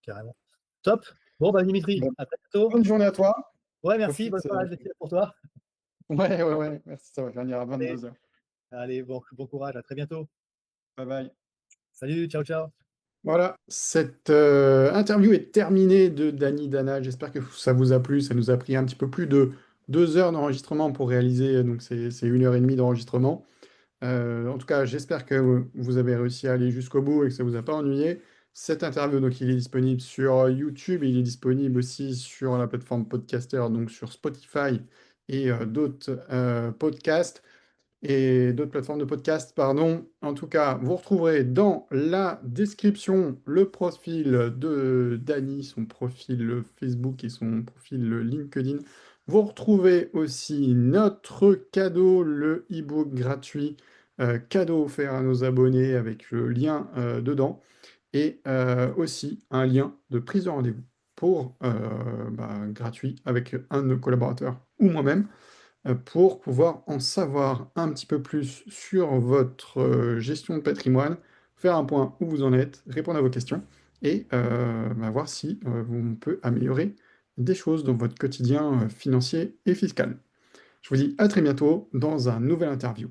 carrément. Top! Bon, bah, Dimitri, Bon, à très bientôt. bonne journée à toi. Ouais, merci, bonne Profite. soirée pour toi. Ouais, ouais, ouais. Merci, ça va finir à Allez, 22 heures. allez, bon courage, à très bientôt. Bye bye. Salut, ciao, ciao. Voilà, cette interview est terminée de Dany Dana. J'espère que ça vous a plu. Ça nous a pris un petit peu plus de 2 heures d'enregistrement pour réaliser donc c'est 1 heure et demie d'enregistrement. En tout cas, j'espère que vous avez réussi à aller jusqu'au bout et que ça vous a pas ennuyé. Cette interview, donc, il est disponible sur YouTube, il est disponible aussi sur la plateforme Podcaster, donc sur Spotify et d'autres podcasts et d'autres plateformes de podcast, pardon. En tout cas, vous retrouverez dans la description le profil de Dany, son profil Facebook et son profil LinkedIn. Vous retrouvez aussi notre cadeau, le e-book gratuit, cadeau offert à nos abonnés avec le lien dedans, et aussi un lien de prise de rendez-vous pour gratuit avec un de nos collaborateurs ou moi-même pour pouvoir en savoir un petit peu plus sur votre gestion de patrimoine, faire un point où vous en êtes, répondre à vos questions et voir si on peut améliorer des choses dans votre quotidien financier et fiscal. Je vous dis à très bientôt dans un nouvel interview.